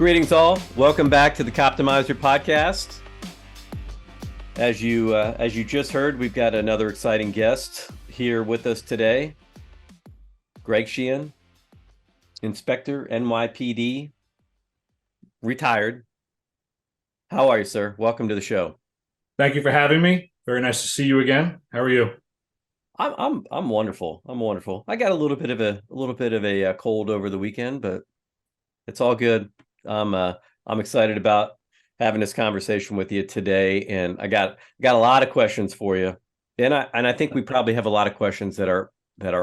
Greetings all. Welcome back to the Coptimizer Podcast. As you just heard, we've got another exciting guest here with us today. Greg Sheehan, Inspector, NYPD, retired. How are you, sir? Welcome to the show. Thank you for having me. Very nice to see you again. How are you? I'm wonderful. I'm wonderful. I got a little bit of a cold over the weekend, but it's all good. I'm excited about having this conversation with you today, and I got a lot of questions for you, and I think we probably have a lot of questions that our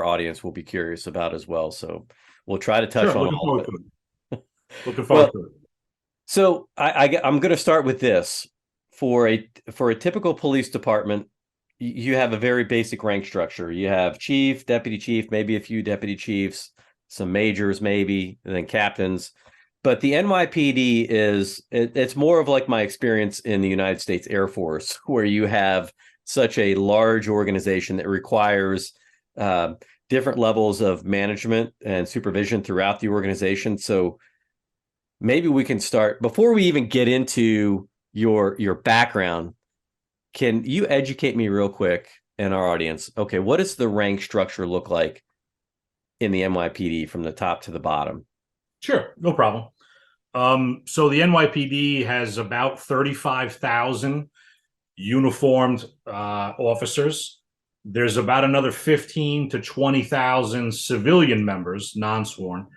audience will be curious about as well. So we'll try to touch on all of it. Looking forward to it. So I'm going to start with this. For a typical police department, you have a very basic rank structure. You have chief, deputy chief, maybe a few deputy chiefs, some majors maybe, and then captains. But the NYPD it's more of like my experience in the United States Air Force, where you have such a large organization that requires different levels of management and supervision throughout the organization. So maybe we can start, before we even get into your background, can you educate me real quick and our audience? Okay, what does the rank structure look like in the NYPD from the top to the bottom? Sure, no problem. So the NYPD has about 35,000 uniformed officers. There's about another 15 to 20,000 civilian members, non-sworn.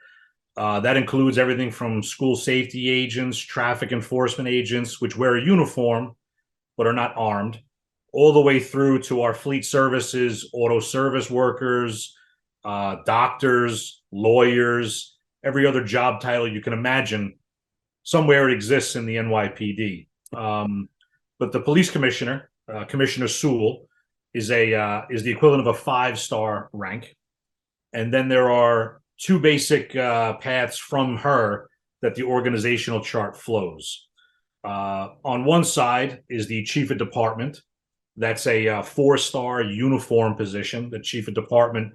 That includes everything from school safety agents, traffic enforcement agents, which wear a uniform but are not armed, all the way through to our fleet services, auto service workers, doctors, lawyers, every other job title you can imagine. Somewhere it exists in the NYPD. But the police commissioner, Commissioner Sewell, is the equivalent of a 5-star rank. And then there are two basic paths from her that the organizational chart flows. On one side is the chief of department. That's a 4-star uniform position. The chief of department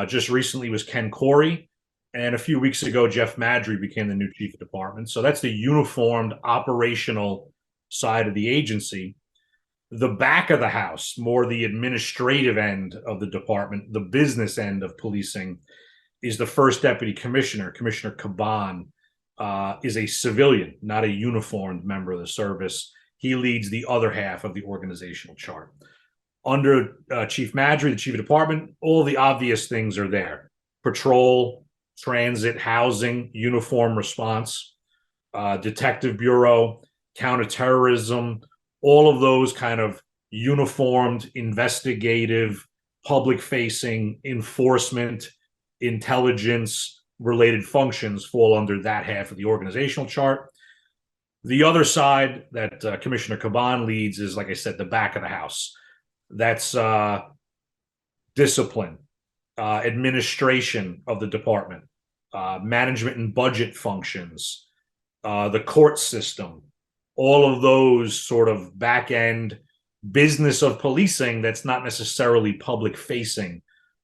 just recently was Ken Corey, and a few weeks ago, Jeff Madry became the new chief of department. So that's the uniformed operational side of the agency. The back of the house, more the administrative end of the department, the business end of policing, is the first deputy commissioner, Commissioner Caban, is a civilian, not a uniformed member of the service. He leads the other half of the organizational chart. Under Chief Madry, the chief of department, all the obvious things are there: patrol, transit, housing, uniform response, detective bureau, counterterrorism, all of those kind of uniformed, investigative, public-facing, enforcement, intelligence related functions fall under that half of the organizational chart. The other side that Commissioner Caban leads is, like I said, the back of the house. That's discipline, administration of the department, management and budget functions, the court system, all of those sort of back end business of policing that's not necessarily public facing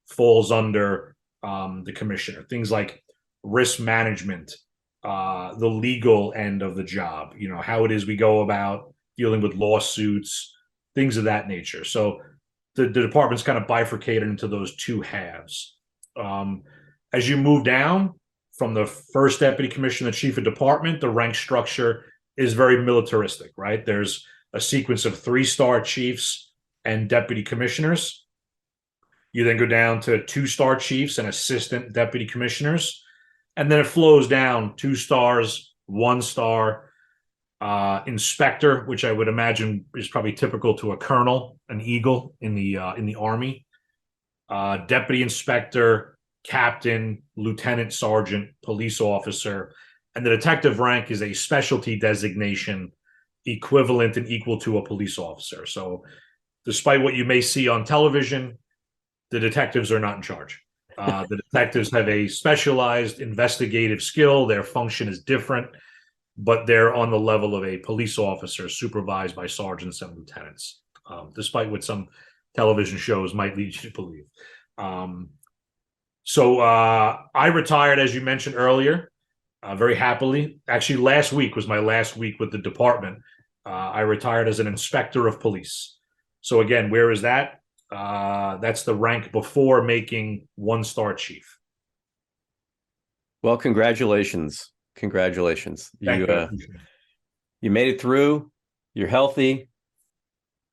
falls under the commissioner. Things like risk management, the legal end of the job, how it is we go about dealing with lawsuits, things of that nature. So the department's kind of bifurcated into those two halves. As you move down from the first deputy commissioner, the chief of department, the rank structure is very militaristic, right? There's a sequence of 3-star chiefs and deputy commissioners. You then go down to 2-star chiefs and assistant deputy commissioners. And then it flows down 2 stars, 1-star, inspector, which I would imagine is probably typical to a colonel, an eagle in the Army, deputy inspector, captain, lieutenant, sergeant, police officer, and the detective rank is a specialty designation equivalent and equal to a police officer. So despite what you may see on television, the detectives are not in charge. The detectives have a specialized investigative skill. Their function is different, but they're on the level of a police officer supervised by sergeants and lieutenants, despite what some television shows might lead you to believe. So I retired, as you mentioned earlier. very happily. Actually, last week was my last week with the department. I retired as an inspector of police. So again, where is that? That's the rank before making one-star chief. Well, congratulations. Congratulations. Thank you. You made it through. You're healthy.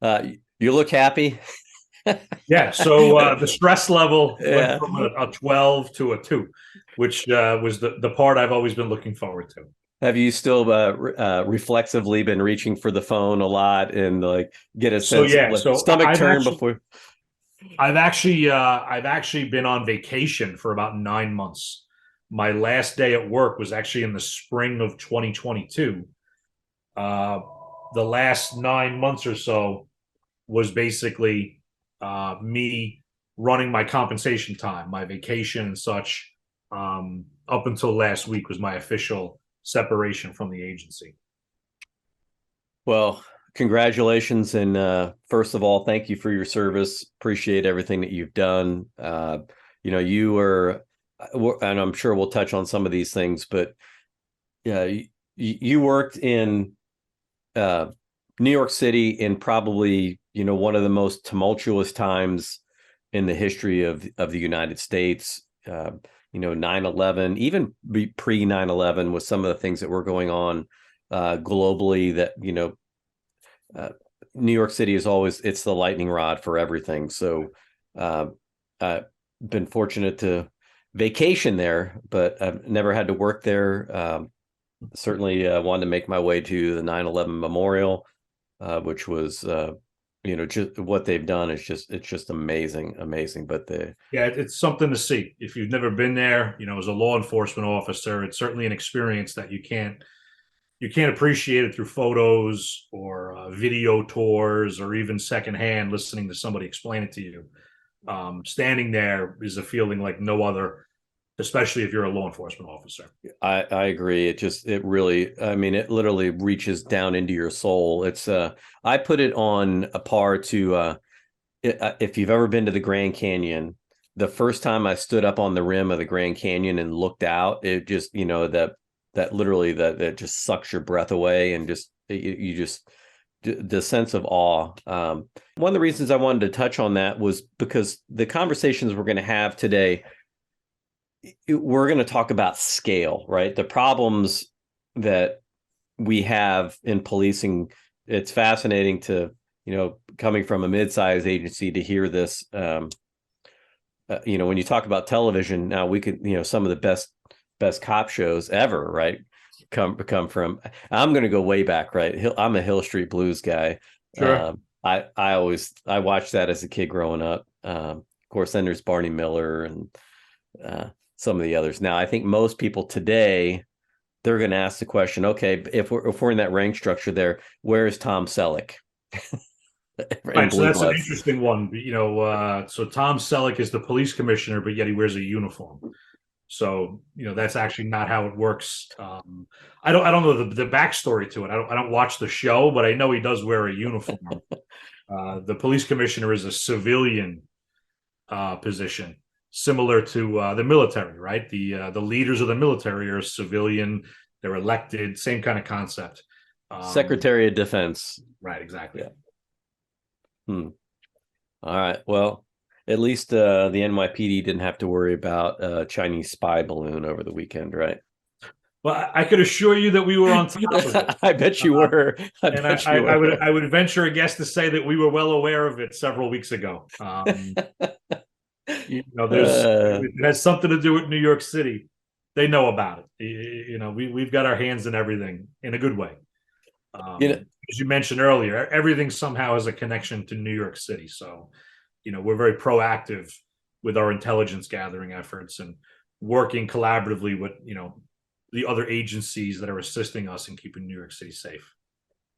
You look happy. Yeah. So the stress level Yeah. went from a 12 to a 2, which was the part I've always been looking forward to. Have you still reflexively been reaching for the phone a lot and like get a sense of stomach turn before? I've actually been on vacation for about 9 months. My last day at work was actually in the spring of 2022. The last 9 months or so was basically me running my compensation time, my vacation and such. Up until last week was my official separation from the agency. Well, congratulations. And first of all, thank you for your service. Appreciate everything that you've done. You were, and I'm sure we'll touch on some of these things, but yeah, you worked in New York City in probably, one of the most tumultuous times in the history of the United States. 9/11, even pre 9/11, with some of the things that were going on globally, that, New York City is always, it's the lightning rod for everything. So I've been fortunate to vacation there, but I've never had to work there. Certainly wanted to make my way to the 9/11 memorial, which was, just what they've done is it's just amazing. But it's something to see. If you've never been there, as a law enforcement officer, it's certainly an experience that you can't appreciate it through photos or video tours or even secondhand listening to somebody explain it to you. Standing there is a feeling like no other, especially if you're a law enforcement officer. I agree. It literally reaches down into your soul. It's I put it on a par to if you've ever been to the Grand Canyon, the first time I stood up on the rim of the Grand Canyon and looked out, it just, that literally that just sucks your breath away, and just you just the sense of awe. One of the reasons I wanted to touch on that was because the conversations we're going to have today, we're going to talk about scale, right? The problems that we have in policing. It's fascinating to, coming from a mid-sized agency, to hear this. When you talk about television now, we could, some of the best cop shows ever, right? Come from, I'm going to go way back, right? I'm a Hill Street Blues guy. Sure. I watched that as a kid growing up. Of course, then there's Barney Miller and some of the others. Now, I think most people today, they're going to ask the question, okay, if we're in that rank structure there, where is Tom Selleck? Right, so that's an interesting one. So Tom Selleck is the police commissioner, but yet he wears a uniform. So, that's actually not how it works. I don't know the backstory to it. I don't watch the show, but I know he does wear a uniform. The police commissioner is a civilian position, similar to the military, right? The leaders of the military are civilian. They're elected, same kind of concept. Secretary of Defense. Right, exactly. Yeah. All right. Well, at least the NYPD didn't have to worry about a Chinese spy balloon over the weekend, right? Well, I could assure you that we were on top of it. I bet you were. I would venture a guess to say that we were well aware of it several weeks ago. It has something to do with New York City. They know about it. We've got our hands in everything in a good way. As you mentioned earlier, everything somehow has a connection to New York City. So, we're very proactive with our intelligence gathering efforts and working collaboratively with, the other agencies that are assisting us in keeping New York City safe.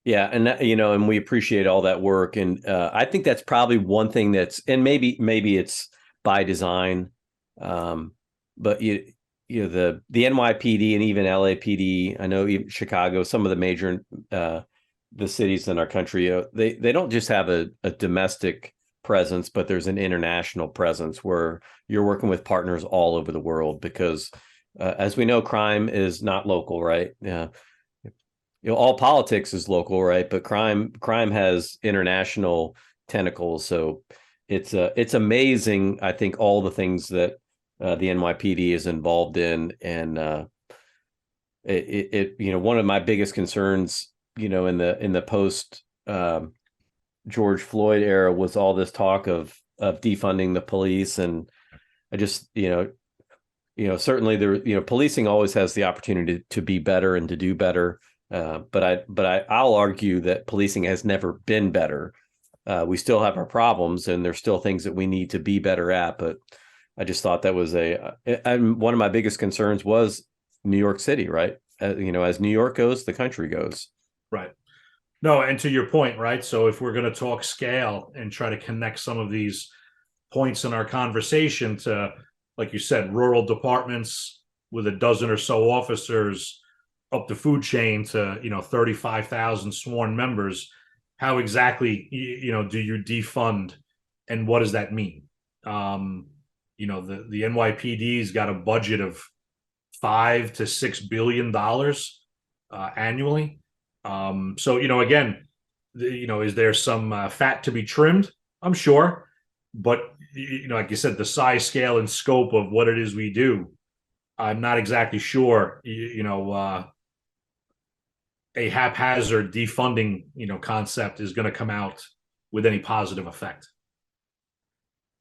Yeah. And, and we appreciate all that work. And I think that's probably one thing and maybe it's by design. But the NYPD and even LAPD, I know even Chicago, some of the major the cities in our country, they don't just have a domestic presence, but there's an international presence where you're working with partners all over the world, because As we know, crime is not local, right? Yeah. All politics is local, right? But crime has international tentacles. So it's amazing. I think all the things that the NYPD is involved in, and one of my biggest concerns, in the post George Floyd era was all this talk of defunding the police, and I just certainly there policing always has the opportunity to be better and to do better. I'll argue that policing has never been better. We still have our problems, and there's still things that we need to be better at. But I just thought that was one of my biggest concerns was New York City, right? As New York goes, the country goes. Right. No, and to your point, right? So if we're going to talk scale and try to connect some of these points in our conversation to, like you said, rural departments with a dozen or so officers, up the food chain to 35,000 sworn members, how exactly do you defund, and what does that mean? The NYPD's got a budget of $5 to $6 billion annually. So again, is there some fat to be trimmed? I'm sure, but like you said, the size, scale, and scope of what it is we do, I'm not exactly sure. A haphazard defunding, concept is going to come out with any positive effect.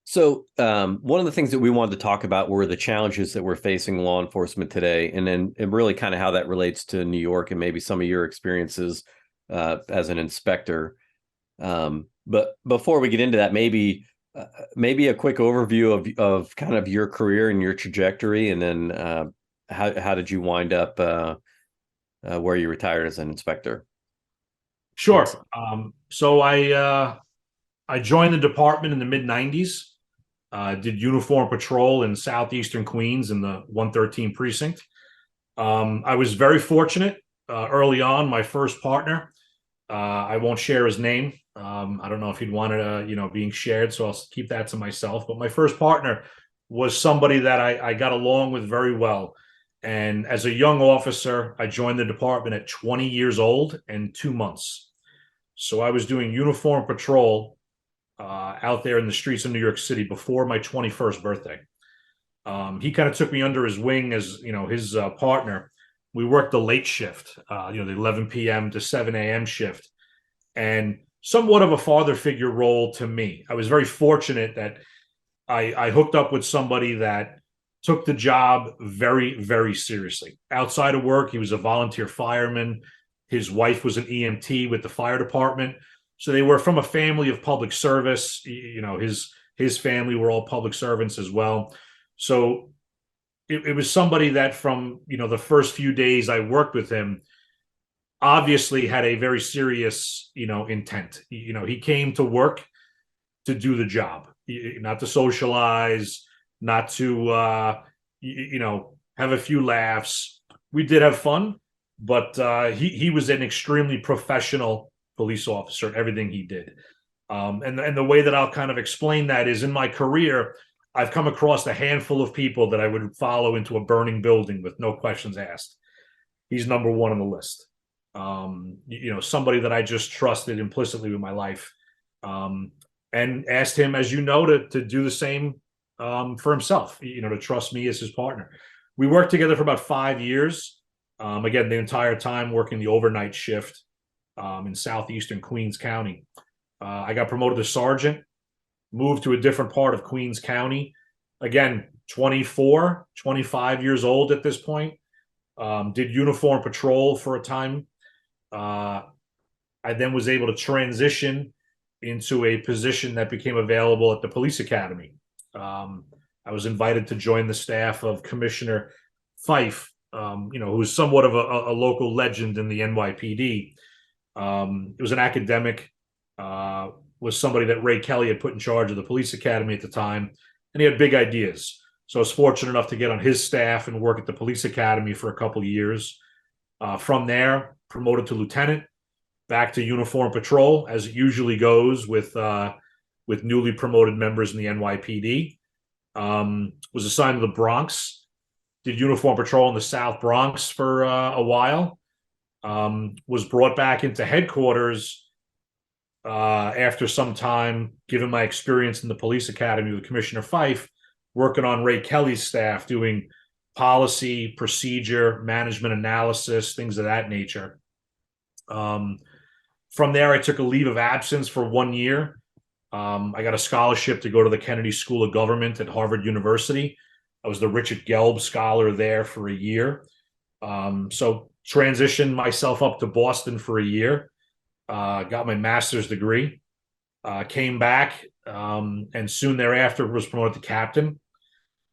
So one of the things that we wanted to talk about were the challenges that we're facing law enforcement today, and really kind of how that relates to New York and maybe some of your experiences as an inspector. But before we get into that, maybe a quick overview of kind of your career and your trajectory, and then how did you wind up where you retired as an inspector? Sure. So I joined the department in the mid '90s. Did uniform patrol in southeastern Queens in the 113 precinct. I was very fortunate early on. My first partner, I won't share his name. I don't know if he'd want it, being shared, so I'll keep that to myself. But my first partner was somebody that I got along with very well. And as a young officer, I joined the department at 20 years old and 2 months. So I was doing uniform patrol out there in the streets of New York City before my 21st birthday. He kind of took me under his wing as his partner. We worked the late shift, the 11 p.m. to 7 a.m. shift, and somewhat of a father figure role to me. I was very fortunate that I hooked up with somebody that took the job very, very seriously. Outside of work, he was a volunteer fireman. His wife was an EMT with the fire department. So they were from a family of public service. His family were all public servants as well. So it was somebody that from, the first few days I worked with him, obviously had a very serious, intent. He came to work to do the job, not to socialize, not to, have a few laughs. We did have fun, but he was an extremely professional police officer, everything he did. And the way that I'll kind of explain that is in my career, I've come across a handful of people that I would follow into a burning building with no questions asked. He's number one on the list. Somebody that I just trusted implicitly with my life, and asked him, as to do the same for himself, to trust me as his partner. We worked together for about 5 years. Again, the entire time working the overnight shift in southeastern Queens County. I got promoted to sergeant, moved to a different part of Queens County. Again, 24, 25 years old at this point. Did uniform patrol for a time. I then was able to transition into a position that became available at the police academy. I was invited to join the staff of Commissioner Fife, who is somewhat of a local legend in the NYPD. It was an academic, was somebody that Ray Kelly had put in charge of the police academy at the time, and he had big ideas. So I was fortunate enough to get on his staff and work at the police academy for a couple of years. From there, promoted to lieutenant, back to uniform patrol, as it usually goes with newly promoted members in the NYPD. Was assigned to the Bronx. did uniform patrol in the South Bronx for a while. Was brought back into headquarters after some time, given my experience in the police academy with Commissioner Fife, working on Ray Kelly's staff, doing policy, procedure, management analysis, things of that nature. From there, I took a leave of absence for 1 year. I got a scholarship to go to the Kennedy School of Government at Harvard University. I was the Richard Gelb Scholar there for a year. So transitioned myself up to Boston for a year, got my master's degree, came back, and soon thereafter was promoted to captain.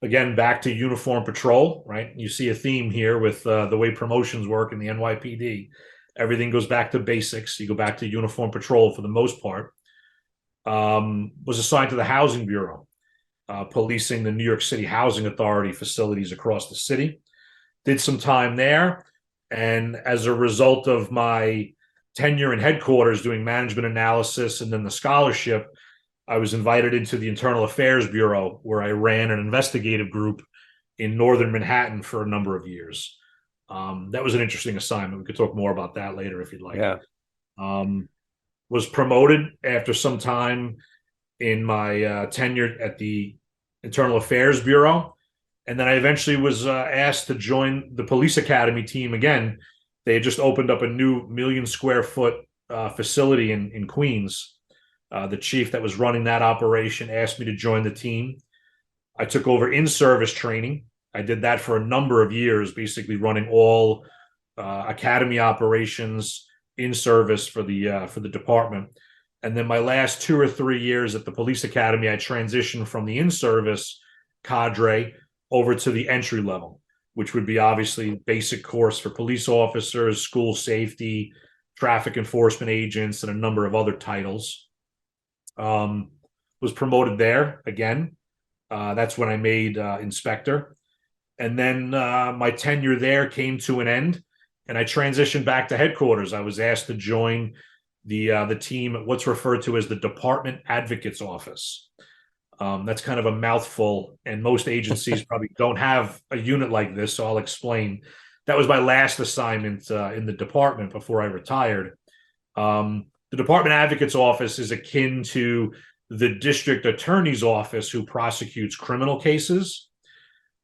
Again, back to uniform patrol, right? You see a theme here with the way promotions work in the NYPD. Everything goes back to basics. You go back to uniform patrol for the most part. Was assigned to the Housing Bureau, policing the New York City Housing Authority facilities across the city. Did some time there. And as a result of my tenure in headquarters doing management analysis and then the scholarship, I was invited into the Internal Affairs Bureau, where I ran an investigative group in northern Manhattan for a number of years. That was an interesting assignment. We could talk more about that later if you'd like. Yeah. Was promoted after some time in my tenure at the Internal Affairs Bureau. And then I eventually was asked to join the police academy team again. They had just opened up a new 1 million square foot facility in Queens. The chief that was running that operation asked me to join the team. I took over in-service training. I did that for a number of years, basically running all academy operations in service for the department. And then my last 2 or 3 years at the police academy, I transitioned from the in-service cadre over to the entry level, which would be obviously basic course for police officers, school safety, traffic enforcement agents, and a number of other titles. Was promoted there again. That's when I made inspector. And then my tenure there came to an end, and I transitioned back to headquarters. I was asked to join the team at what's referred to as the Department Advocate's Office. That's kind of a mouthful, and most agencies probably don't have a unit like this, so I'll explain. That was my last assignment in the department before I retired. The Department Advocate's Office is akin to the district attorney's office who prosecutes criminal cases.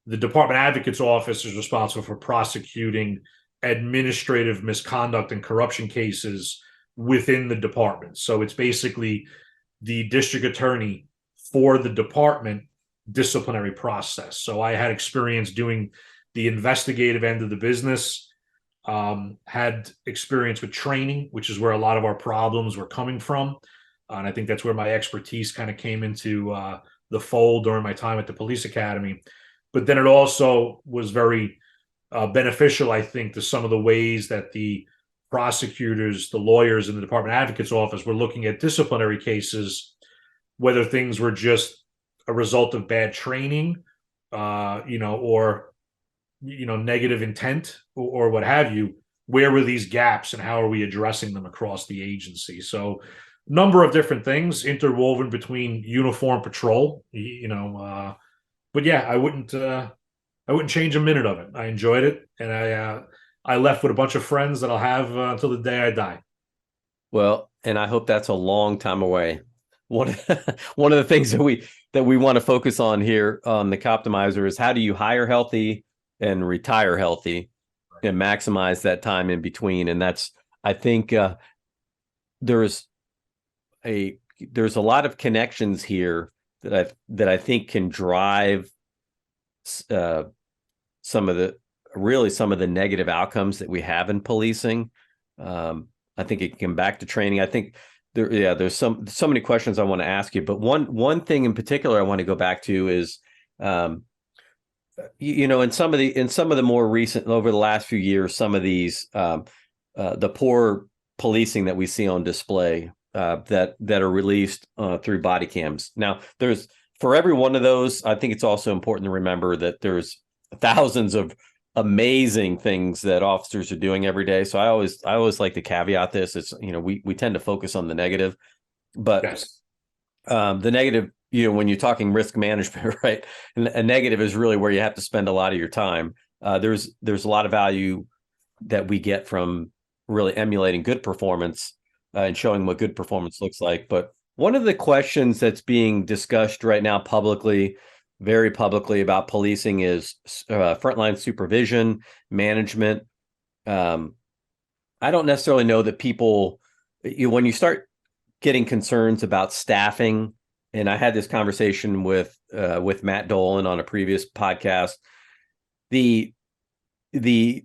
The Department Advocate's Office is responsible for prosecuting administrative misconduct and corruption cases within the department. So it's basically the district attorney for the department disciplinary process. So I had experience doing the investigative end of the business, had experience with training, which is where a lot of our problems were coming from. And I think that's where my expertise kind of came into the fold during my time at the police academy. But then it also was very beneficial, I think, to some of the ways that the prosecutors, the lawyers in the Department Advocate's Office were looking at disciplinary cases, whether things were just a result of bad training, or negative intent or what have you. Where were these gaps and how are we addressing them across the agency? So number of different things interwoven between uniform patrol, but yeah, I wouldn't change a minute of it. I enjoyed it, and I left with a bunch of friends that I'll have until the day I die. Well, and I hope that's a long time away. One of the things that we want to focus on here on the Coptimizer is how do you hire healthy and retire healthy and maximize that time in between. And that's, I think, there's a lot of connections here that I think can drive some of the negative outcomes that we have in policing. I think it can come back to training. I think there's so many questions I want to ask you, but one thing in particular I want to go back to is, in some of the more recent, over the last few years, some of these the poor policing that we see on display that are released through body cams. Now, for every one of those, I think it's also important to remember that there's thousands of amazing things that officers are doing every day. So I always like to caveat this. It's, we tend to focus on the negative, but yes. The negative, when you're talking risk management, right? And a negative is really where you have to spend a lot of your time. There's a lot of value that we get from really emulating good performance and showing what good performance looks like. But one of the questions that's being discussed right now publicly, very publicly, about policing is frontline supervision, management. I don't necessarily know that people, when you start getting concerns about staffing, and I had this conversation with Matt Dolan on a previous podcast, the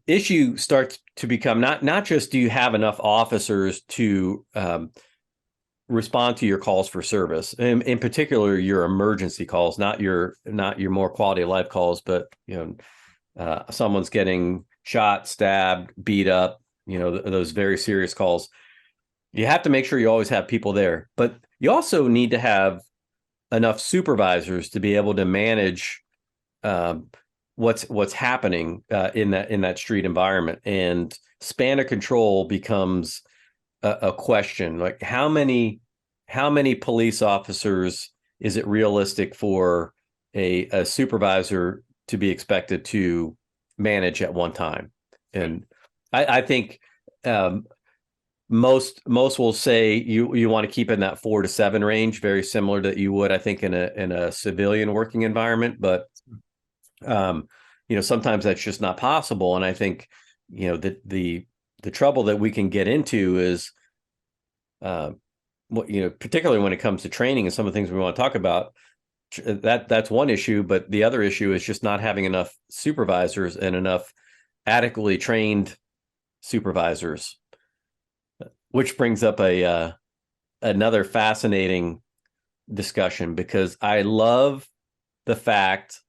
issue starts to become not just do you have enough officers to respond to your calls for service, in particular your emergency calls, not your more quality of life calls, but someone's getting shot, stabbed, beat up, those very serious calls. You have to make sure you always have people there, but you also need to have enough supervisors to be able to manage what's happening in that street environment. And span of control becomes a question. Like how many police officers is it realistic for a supervisor to be expected to manage at one time? And I think most will say you want to keep in that 4 to 7 range, very similar that you would, I think, in a civilian working environment. But sometimes that's just not possible. And I think the trouble that we can get into is particularly when it comes to training and some of the things we want to talk about. That's one issue, but the other issue is just not having enough supervisors and enough adequately trained supervisors, which brings up another fascinating discussion, because I love the fact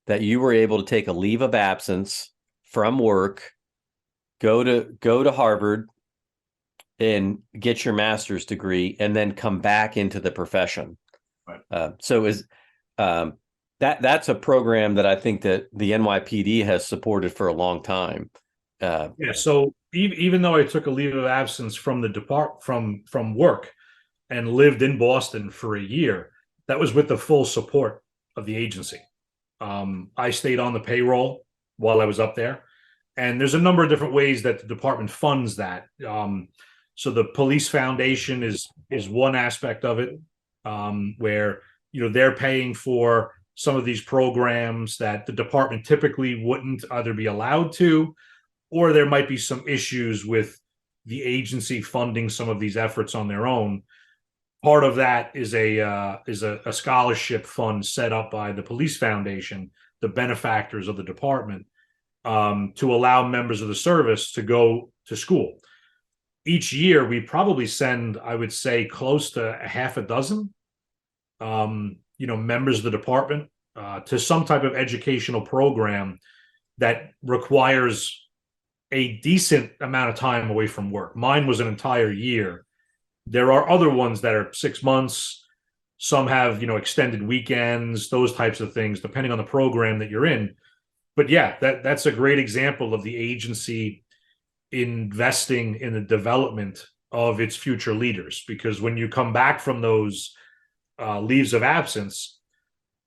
that you were able to take a leave of absence from work, go to Harvard and get your master's degree, and then come back into the profession. Right. That's a program that I think that the NYPD has supported for a long time. So even though I took a leave of absence from the from work and lived in Boston for a year, that was with the full support of the agency. I stayed on the payroll while I was up there, and there's a number of different ways that the department funds that. So the police foundation is one aspect of it, where they're paying for some of these programs that the department typically wouldn't either be allowed to, or there might be some issues with the agency funding some of these efforts on their own. Part of that is a scholarship fund set up by the police foundation, the benefactors of the department, to allow members of the service to go to school. Each year, we probably send, I would say, close to a half a dozen, members of the department to some type of educational program that requires a decent amount of time away from work. Mine was an entire year. There are other ones that are 6 months. Some have, extended weekends, those types of things, depending on the program that you're in. But yeah, that's a great example of the agency investing in the development of its future leaders. Because when you come back from those leaves of absence,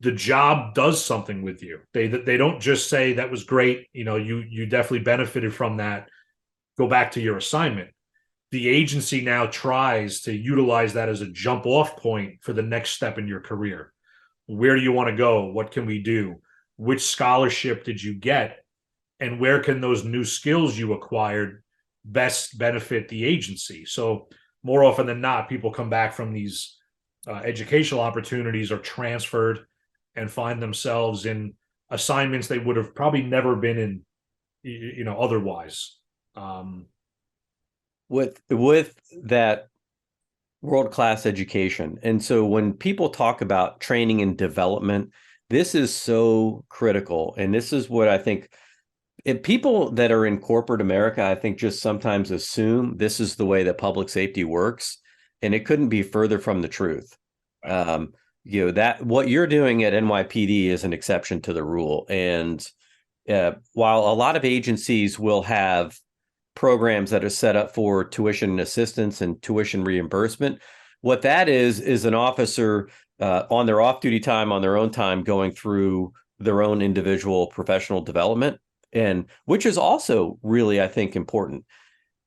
the job does something with you. They don't just say that was great, you definitely benefited from that, go back to your assignment. The agency now tries to utilize that as a jump off point for the next step in your career. Where do you want to go? What can we do? Which scholarship did you get? And where can those new skills you acquired best benefit the agency? So more often than not, people come back from these educational opportunities or transferred and find themselves in assignments they would have probably never been in, otherwise. With that world-class education. And so when people talk about training and development, this is so critical. And this is what I think people that are in corporate America, I think, just sometimes assume this is the way that public safety works. And it couldn't be further from the truth. That what you're doing at NYPD is an exception to the rule. And while a lot of agencies will have programs that are set up for tuition assistance and tuition reimbursement, what that is an officer on their off-duty time, on their own time, going through their own individual professional development, and which is also really, I think, important.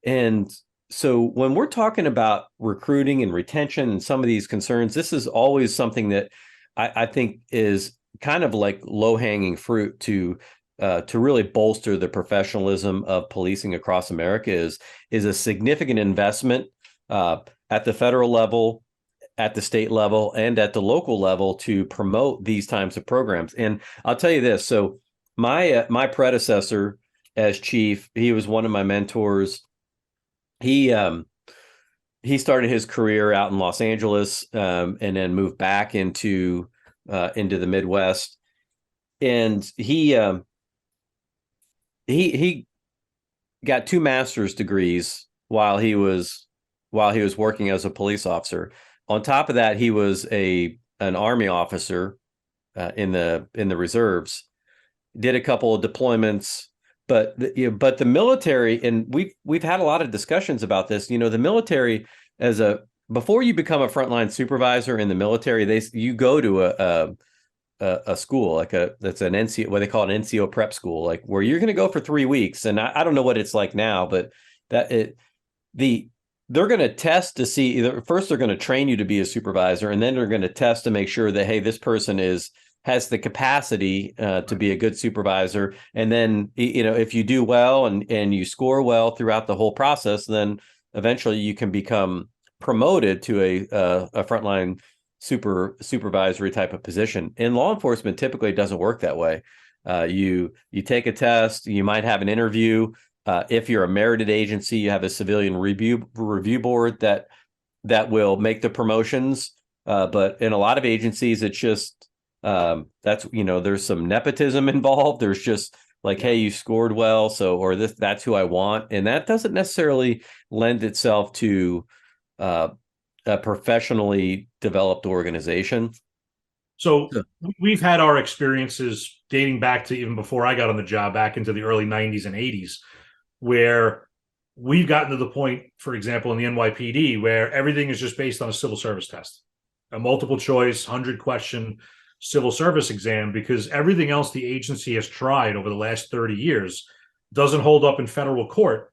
And so when we're talking about recruiting and retention and some of these concerns, this is always something that I think is kind of like low-hanging fruit to really bolster the professionalism of policing across America is a significant investment at the federal level, at the state level, and at the local level to promote these types of programs. And I'll tell you this: so my predecessor as chief, he was one of my mentors. He started his career out in Los Angeles, and then moved back into the Midwest. And he got 2 master's degrees while he was working as a police officer. On top of that, he was an Army officer in the reserves. Did a couple of deployments, but the military, and we've had a lot of discussions about this. The military, before you become a frontline supervisor in the military, you go to a school that's an NCO, what they call an NCO prep school, like where you're going to go for 3 weeks. And I don't know what it's like now, but they're going to test to see, either first they're going to train you to be a supervisor, and then they're going to test to make sure that, hey, this person has the capacity to be a good supervisor. And then, if you do well and you score well throughout the whole process, then eventually you can become promoted to a frontline supervisory type of position. In law enforcement, typically it doesn't work that way. You take a test, you might have an interview. If you're a merited agency, you have a civilian review board that will make the promotions. But in a lot of agencies, it's just there's some nepotism involved. There's just like, hey, you scored well, or that's who I want, and that doesn't necessarily lend itself to a professionally developed organization. So we've had our experiences dating back to even before I got on the job, back into the early 90s and 80s, where we've gotten to the point, for example, in the NYPD, where everything is just based on a civil service test, a multiple choice, 100-question civil service exam, because everything else the agency has tried over the last 30 years doesn't hold up in federal court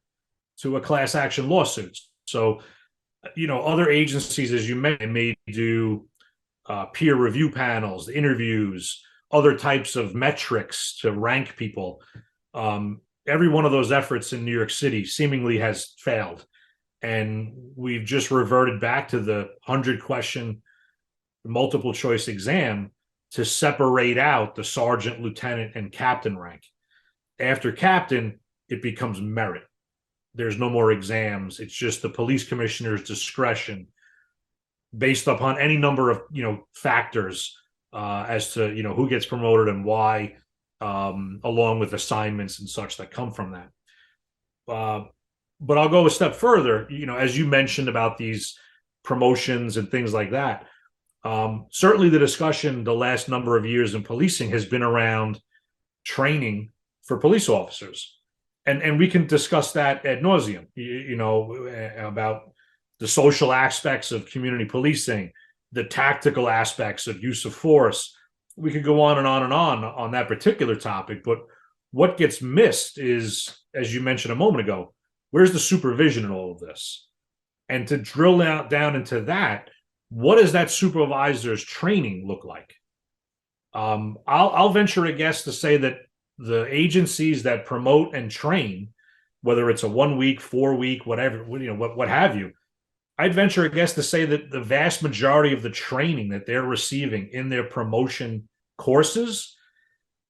to a class action lawsuit. So, other agencies, as you mentioned, may do peer review panels, interviews, other types of metrics to rank people. Every one of those efforts in New York City seemingly has failed. And we've just reverted back to the 100-question multiple choice exam to separate out the sergeant, lieutenant, and captain rank. After captain, it becomes merit. There's no more exams. It's just the police commissioner's discretion based upon any number of, factors as to, who gets promoted and why, along with assignments and such that come from that. But I'll go a step further, as you mentioned about these promotions and things like that. Certainly the discussion the last number of years in policing has been around training for police officers. And we can discuss that ad nauseum, about the social aspects of community policing, the tactical aspects of use of force. We could go on and on and on that particular topic. But what gets missed is, as you mentioned a moment ago, where's the supervision in all of this? And to drill down into that, what does that supervisor's training look like? I'll venture a guess to say that the agencies that promote and train, whether it's a 1 week, 4 week, whatever, what have you, I'd venture a guess to say that the vast majority of the training that they're receiving in their promotion courses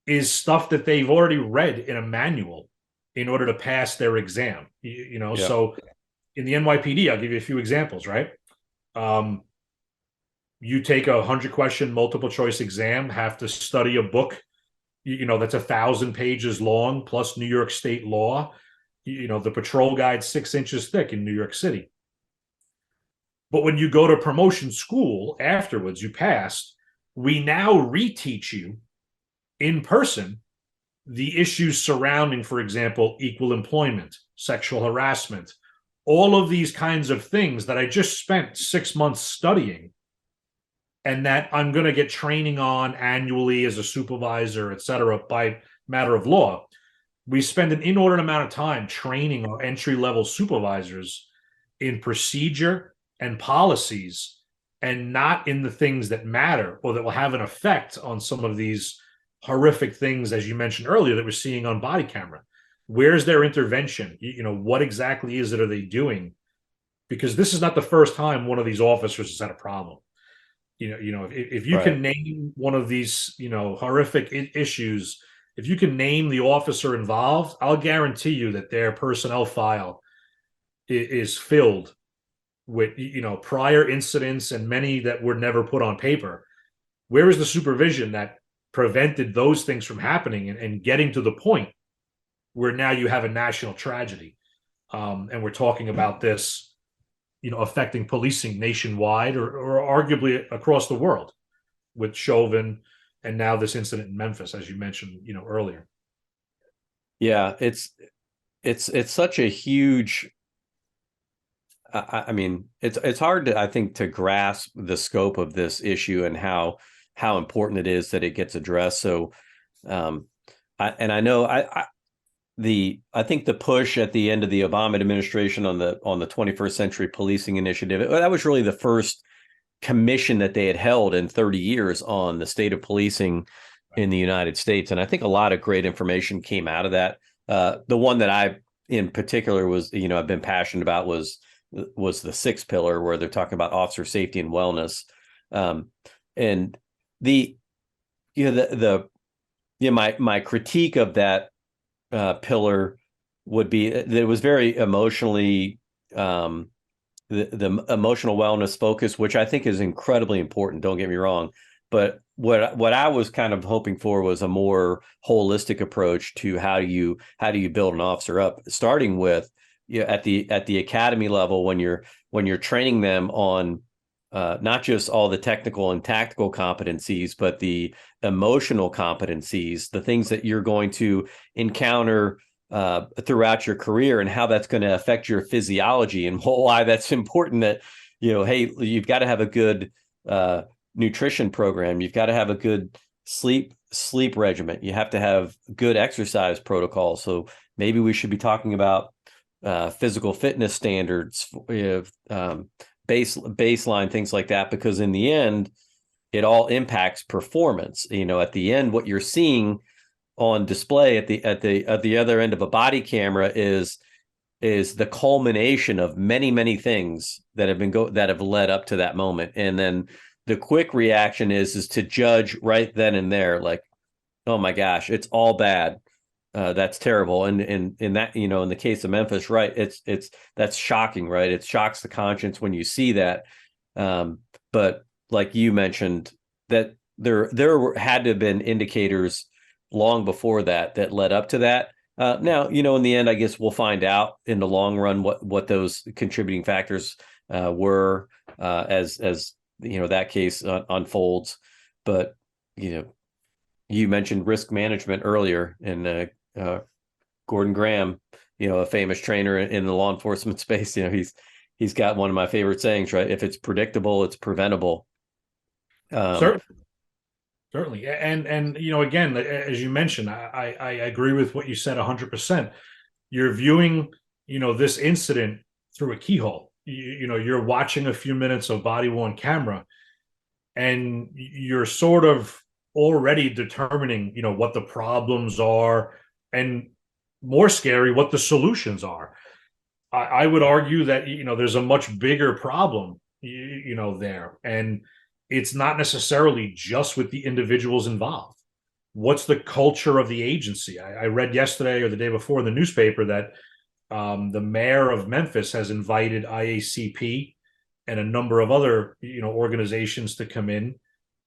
is stuff that they've already read in a manual in order to pass their exam. Yeah. So in the NYPD, I'll give you a few examples, right? You take a 100-question multiple choice exam, have to study a book, that's 1,000 pages long, plus New York state law. The patrol guide's 6 inches thick in New York City. But when you go to promotion school afterwards, you passed, we now reteach you in person the issues surrounding, for example, equal employment, sexual harassment, all of these kinds of things that I just spent 6 months studying and that I'm going to get training on annually as a supervisor, et cetera, by matter of law. We spend an inordinate amount of time training our entry level supervisors in procedure and policies, and not in the things that matter or that will have an effect on some of these horrific things, as you mentioned earlier, that we're seeing on body camera. Where's their intervention? What exactly is it are they doing? Because this is not the first time one of these officers has had a problem. If you Right. can name one of these, horrific issues, if you can name the officer involved, I'll guarantee you that their personnel file is filled with, prior incidents and many that were never put on paper. Where is the supervision that prevented those things from happening and getting to the point where now you have a national tragedy? And we're talking about this, affecting policing nationwide or arguably across the world with Chauvin and now this incident in Memphis, as you mentioned, earlier. Yeah, it's such a huge. I mean, it's hard to, I think, to grasp the scope of this issue and how important it is that it gets addressed. So, I know I think the push at the end of the Obama administration on the 21st Century Policing Initiative, that was really the first commission that they had held in 30 years on the state of policing in the United States, and I think a lot of great information came out of that. The one that I, in particular, was I've been passionate about was the sixth pillar, where they're talking about officer safety and wellness, and the my critique of that pillar would be that it was very emotionally the emotional wellness focus, which I think is incredibly important. Don't get me wrong, but what I was kind of hoping for was a more holistic approach to how do you build an officer up, starting with at the academy level, when you're training them on not just all the technical and tactical competencies, but the emotional competencies, the things that you're going to encounter throughout your career, and how that's going to affect your physiology, and why that's important. That hey, you've got to have a good nutrition program, you've got to have a good sleep regimen, you have to have good exercise protocols. So maybe we should be talking about physical fitness standards, baseline things like that, because in the end, it all impacts performance. At the end, what you're seeing on display at the other end of a body camera is the culmination of many things that have led up to that moment. And then the quick reaction is to judge right then and there, like, oh my gosh, it's all bad. That's terrible. And in that, in the case of Memphis, right, that's shocking, right? It shocks the conscience when you see that. But like you mentioned, that there had to have been indicators long before that led up to that. Now, in the end, I guess we'll find out in the long run what those contributing factors were as that case unfolds. But you mentioned risk management earlier, and Gordon Graham, a famous trainer in the law enforcement space, he's got one of my favorite sayings, right? If it's predictable, it's preventable. Certainly. And again, as you mentioned, I agree with what you said 100%. You're viewing, this incident through a keyhole. You're watching a few minutes of body-worn camera, and you're sort of already determining, what the problems are, and more scary, what the solutions are. I would argue that, there's a much bigger problem, there. And it's not necessarily just with the individuals involved. What's the culture of the agency? I read yesterday or the day before in the newspaper that the mayor of Memphis has invited IACP and a number of other, organizations to come in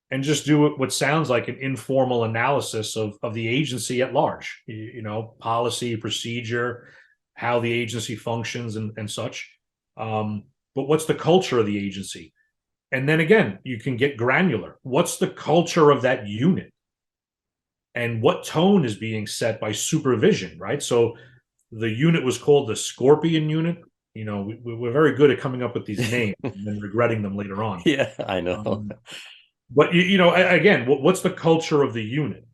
and just do what sounds like an informal analysis of the agency at large, policy, procedure, how the agency functions and such. But what's the culture of the agency? And then again, you can get granular. What's the culture of that unit? And what tone is being set by supervision, right? So the unit was called the Scorpion Unit. We're very good at coming up with these names and then regretting them later on. Yeah, I know. But again, what's the culture of the unit?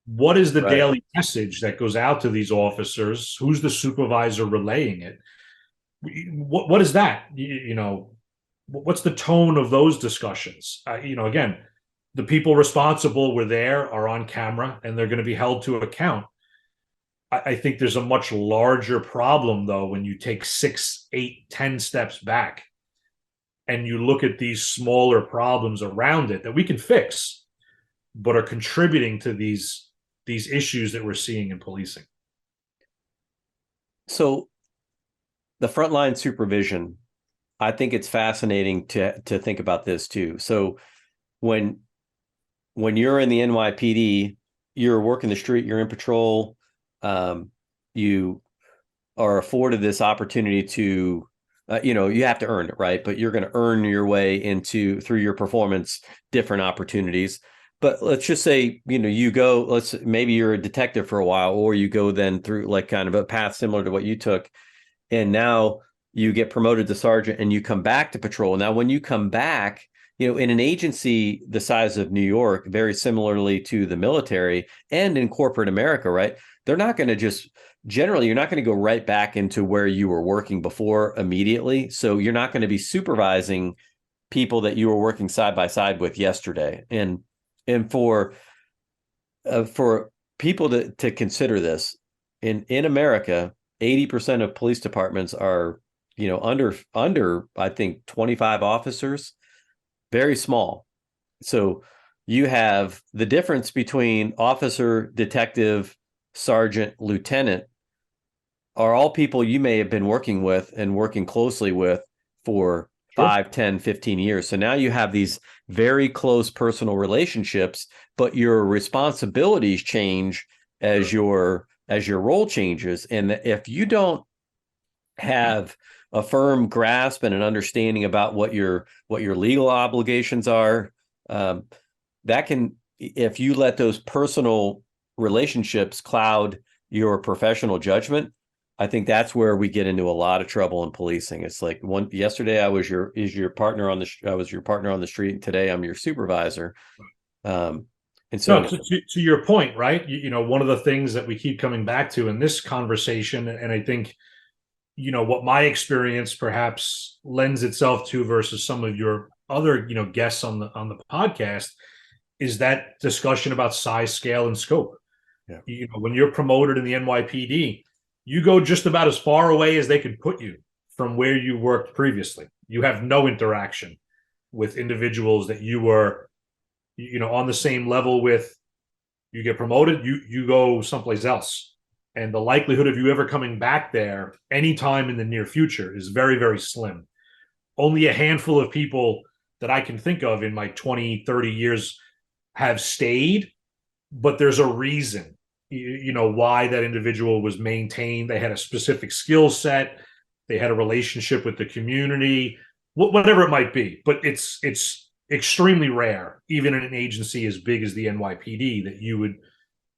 What is the Right. daily message that goes out to these officers? Who's the supervisor relaying it? What is that? What's the tone of those discussions? Again, the people responsible were there, are on camera, and they're going to be held to account. I think there's a much larger problem, though, when you take 6, 8, 10 steps back and you look at these smaller problems around it that we can fix, but are contributing to these issues that we're seeing in policing. So the frontline supervision, I think it's fascinating to think about this too. So when you're in the NYPD, you're working the street, you're in patrol, you are afforded this opportunity to, you have to earn it, right? But you're going to earn your way into, through your performance, different opportunities. But let's just say, you go, maybe you're a detective for a while, or you go then through like kind of a path similar to what you took. And now you get promoted to sergeant and you come back to patrol. Now, when you come back, in an agency the size of New York, very similarly to the military and in corporate America, right? They're not going to just, generally, you're not going to go right back into where you were working before immediately. So you're not going to be supervising people that you were working side by side with yesterday. And for people to consider this, in America, 80% of police departments are, under I think 25 officers, very small. So you have the difference between officer, detective, sergeant, lieutenant are all people you may have been working with and working closely with for Sure. 5, 10, 15 years. So now you have these very close personal relationships, but your responsibilities change as Sure. your role changes. And if you don't have a firm grasp and an understanding about what your legal obligations are, that can, if you let those personal relationships cloud your professional judgment, I think that's where we get into a lot of trouble in policing. It's like yesterday I was your partner on I was your partner on the street, and today I'm your supervisor. Um, and No, so to your point, right? One of the things that we keep coming back to in this conversation, and I think, what my experience perhaps lends itself to versus some of your other, guests on the podcast, is that discussion about size, scale, and scope. yeah, When you're promoted in the NYPD, you go just about as far away as they can put you from where you worked previously. You have no interaction with individuals that you were, on the same level with. You get promoted, you go someplace else. And the likelihood of you ever coming back there anytime in the near future is very, very slim. Only a handful of people that I can think of in my 20, 30 years have stayed, but there's a reason, why that individual was maintained. They had a specific skill set, they had a relationship with the community, whatever it might be. But it's extremely rare, even in an agency as big as the NYPD, that you would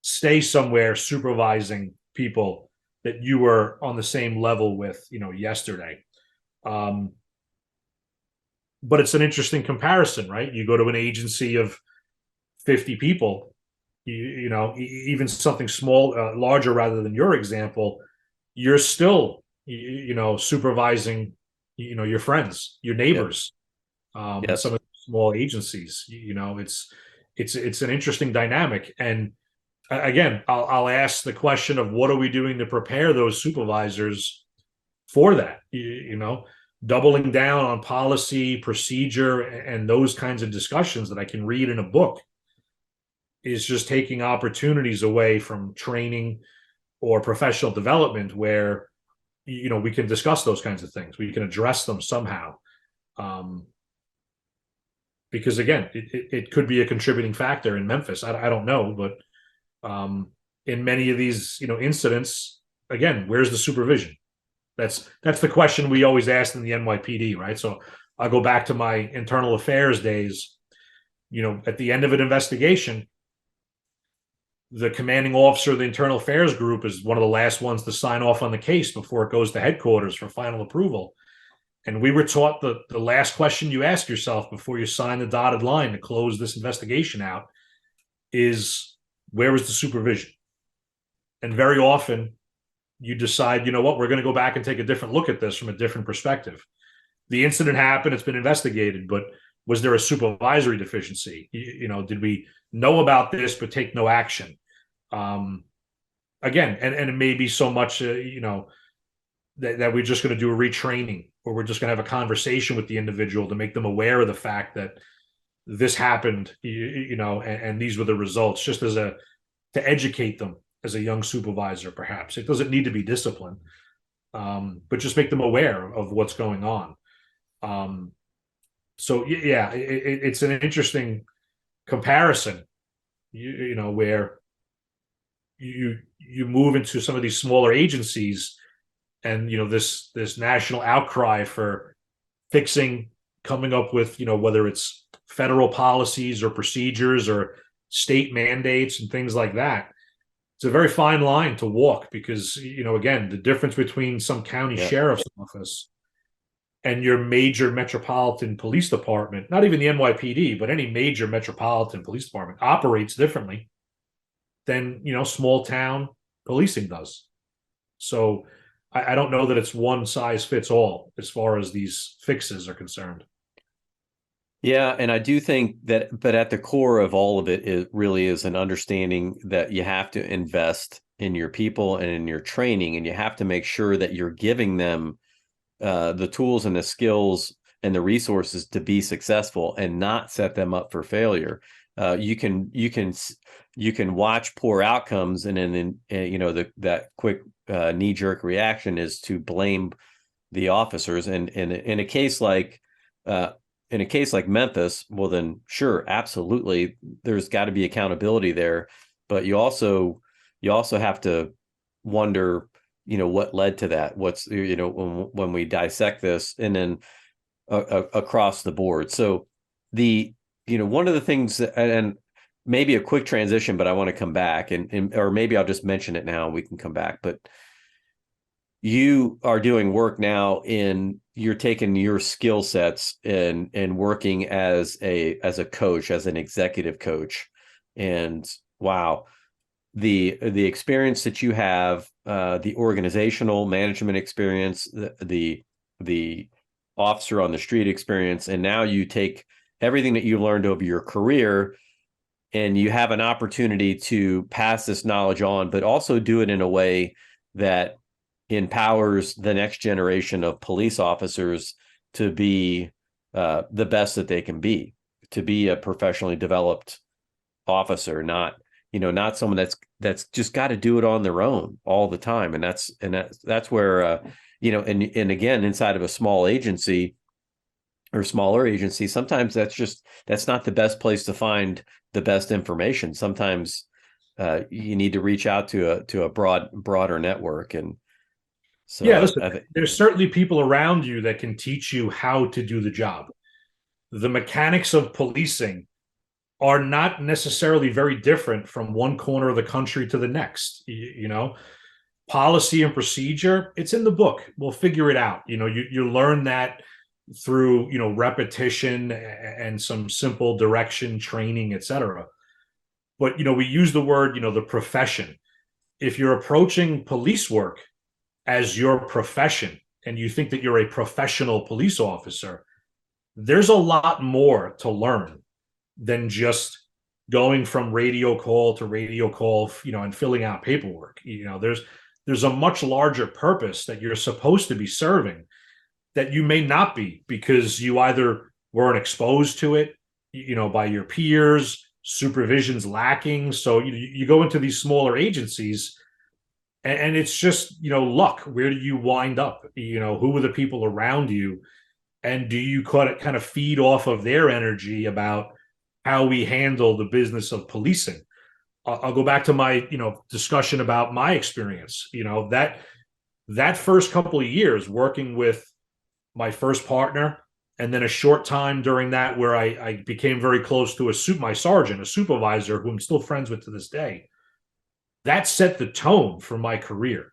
stay somewhere supervising people that you were on the same level with, yesterday. Um, but it's an interesting comparison, right? You go to an agency of 50 people, even something small, larger rather than your example, you're still, supervising, your friends, your yeah, neighbors, in some yes. of the small agencies. It's an interesting dynamic. And again, I'll ask the question of what are we doing to prepare those supervisors for that? Doubling down on policy, procedure, and those kinds of discussions that I can read in a book is just taking opportunities away from training or professional development where we can discuss those kinds of things, we can address them somehow, because again, it could be a contributing factor in Memphis. I don't know, but in many of these incidents, again, where's the supervision? That's the question we always ask in the NYPD, right? So I'll go back to my internal affairs days. At the end of an investigation, the commanding officer of the internal affairs group is one of the last ones to sign off on the case before it goes to headquarters for final approval. And we were taught the last question you ask yourself before you sign the dotted line to close this investigation out is, where was the supervision? And very often you decide, you know what, we're going to go back and take a different look at this from a different perspective. The incident happened, it's been investigated, but was there a supervisory deficiency? Did we know about this but take no action? Again, and it may be so much, that we're just going to do a retraining, or we're just going to have a conversation with the individual to make them aware of the fact that this happened, and these were the results, just to educate them as a young supervisor. Perhaps it doesn't need to be discipline, but just make them aware of what's going on. So yeah, it's an interesting comparison, where you move into some of these smaller agencies, and this national outcry for fixing, coming up with, whether it's federal policies or procedures or state mandates and things like that. It's a very fine line to walk, because, again, the difference between some county sheriff's office and your major metropolitan police department, not even the NYPD, but any major metropolitan police department, operates differently than, small town policing does. So I don't know that it's one size fits all as far as these fixes are concerned. Yeah, and I do think that, but at the core of all of it, it really is an understanding that you have to invest in your people and in your training, and you have to make sure that you're giving them the tools and the skills and the resources to be successful, and not set them up for failure. You can watch poor outcomes, and then that quick knee-jerk reaction is to blame the officers. And in a case like Memphis, well, then sure, absolutely, there's got to be accountability there. But you also have to wonder, what led to that? What's, when we dissect this, and then across the board. So one of the things, and maybe a quick transition, but I want to come back, and or maybe I'll just mention it now and we can come back. But you are doing work now you're taking your skill sets and working as a coach, as an executive coach. And wow, the experience that you have, the organizational management experience, the officer on the street experience, and now you take everything that you learned over your career, and you have an opportunity to pass this knowledge on, but also do it in a way that empowers the next generation of police officers to be the best that they can be, to be a professionally developed officer, not someone that's just got to do it on their own all the time. And that's where and again, inside of a small agency or smaller agency, sometimes that's not the best place to find the best information. Sometimes you need to reach out to a broader network. And so yeah, listen, there's certainly people around you that can teach you how to do the job. The mechanics of policing are not necessarily very different from one corner of the country to the next. Policy and procedure, it's in the book. We'll figure it out. You learn that through, repetition and some simple direction, training, etc. But, we use the word, the profession. If you're approaching police work as your profession, and you think that you're a professional police officer, there's a lot more to learn than just going from radio call to radio call, and filling out paperwork. There's a much larger purpose that you're supposed to be serving that you may not be, because you either weren't exposed to it, by your peers, supervision's lacking. So you go into these smaller agencies, and it's just, luck. Where do you wind up? Who are the people around you? And do you kind of feed off of their energy about how we handle the business of policing? I'll go back to my, discussion about my experience. That first couple of years working with my first partner, and then a short time during that where I became very close to my sergeant, a supervisor who I'm still friends with to this day. That set the tone for my career,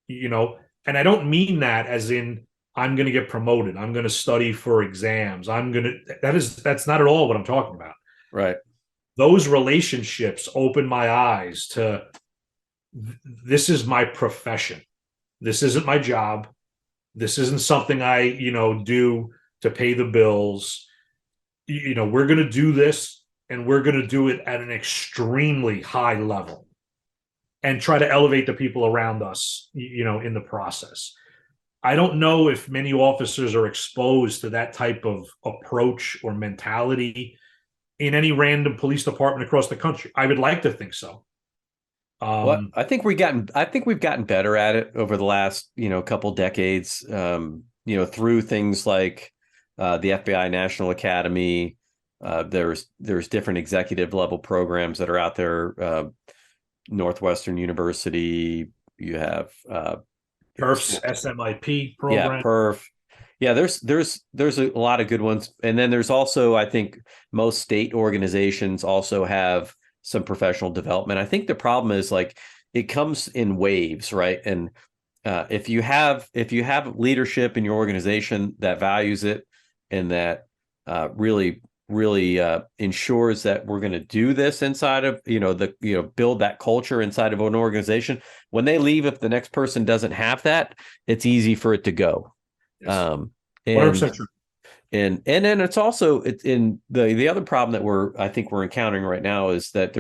and I don't mean that as in I'm going to get promoted. I'm going to study for exams. That's not at all what I'm talking about. Right. Those relationships open my eyes to this is my profession. This isn't my job. This isn't something I, do to pay the bills. We're going to do this and we're going to do it at an extremely high level and try to elevate the people around us, in the process. I don't know if many officers are exposed to that type of approach or mentality in any random police department across the country. I would like to think so. Well, I think we've gotten better at it over the last, couple decades, through things like the FBI National Academy. There's different executive level programs that are out there. Northwestern University, you have PERF's SMIP program. Yeah, perf. Yeah, there's a lot of good ones. And then there's also, I think most state organizations also have some professional development. I think the problem is like it comes in waves, right? And if you have leadership in your organization that values it and that really ensures that we're going to do this inside of build that culture inside of an organization, when they leave, if the next person doesn't have that, it's easy for it to go. Yes. 100% true. And then it's in the other problem that I think we're encountering right now is that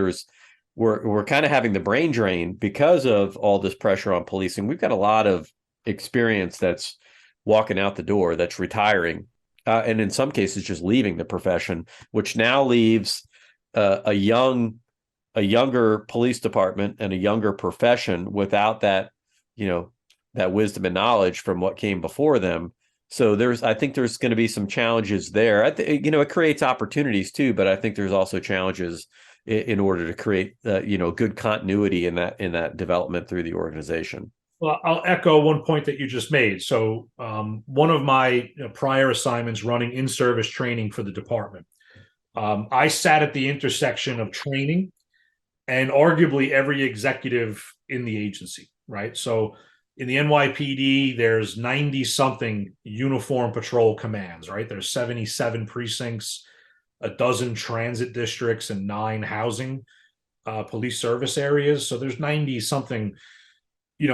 we're kind of having the brain drain because of all this pressure on policing. We've got a lot of experience that's walking out the door, that's retiring, and in some cases just leaving the profession, which now leaves a younger police department and a younger profession without that that wisdom and knowledge from what came before them. So I think there's going to be some challenges there. It creates opportunities too, but I think there's also challenges in order to create, good continuity in that development through the organization. Well, I'll echo one point that you just made. So one of my prior assignments running in-service training for the department, I sat at the intersection of training and arguably every executive in the agency, right? So in the NYPD, there's 90-something uniform patrol commands, right? There's 77 precincts, a dozen transit districts, and 9 housing police service areas. So there's 90-something,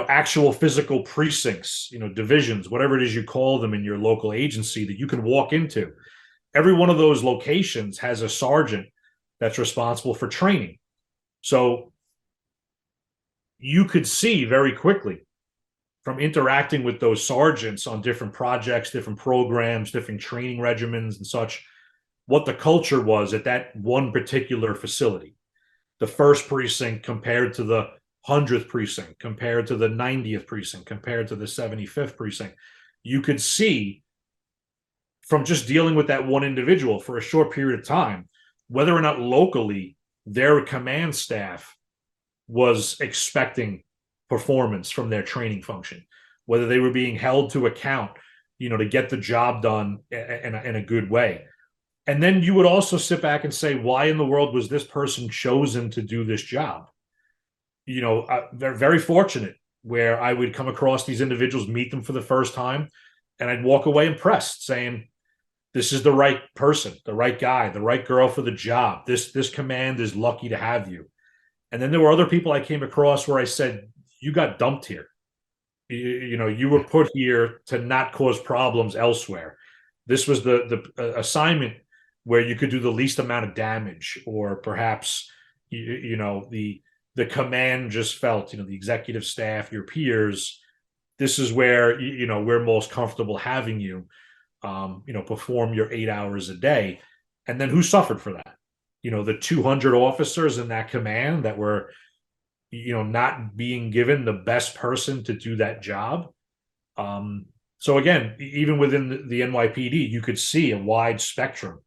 actual physical precincts, divisions, whatever it is you call them in your local agency that you can walk into. Every one of those locations has a sergeant that's responsible for training. So you could see very quickly from interacting with those sergeants on different projects, different programs, different training regimens and such, what the culture was at that one particular facility. The 1st precinct compared to the 100th precinct, compared to the 90th precinct, compared to the 75th precinct. You could see from just dealing with that one individual for a short period of time, whether or not locally their command staff was expecting performance from their training function, whether they were being held to account, to get the job done in a good way. And then you would also sit back and say, why in the world was this person chosen to do this job? They're very fortunate where I would come across these individuals, meet them for the first time, and I'd walk away impressed saying, this is the right person, the right guy, the right girl for the job. This command is lucky to have you. And then there were other people I came across where I said, you got dumped here. You were put here to not cause problems elsewhere. This was the assignment where you could do the least amount of damage, or perhaps, the command just felt, the executive staff, your peers, this is where, we're most comfortable having you, perform your 8 hours a day. And then who suffered for that? The 200 officers in that command that were, not being given the best person to do that job. So again, even within the NYPD, you could see a wide spectrum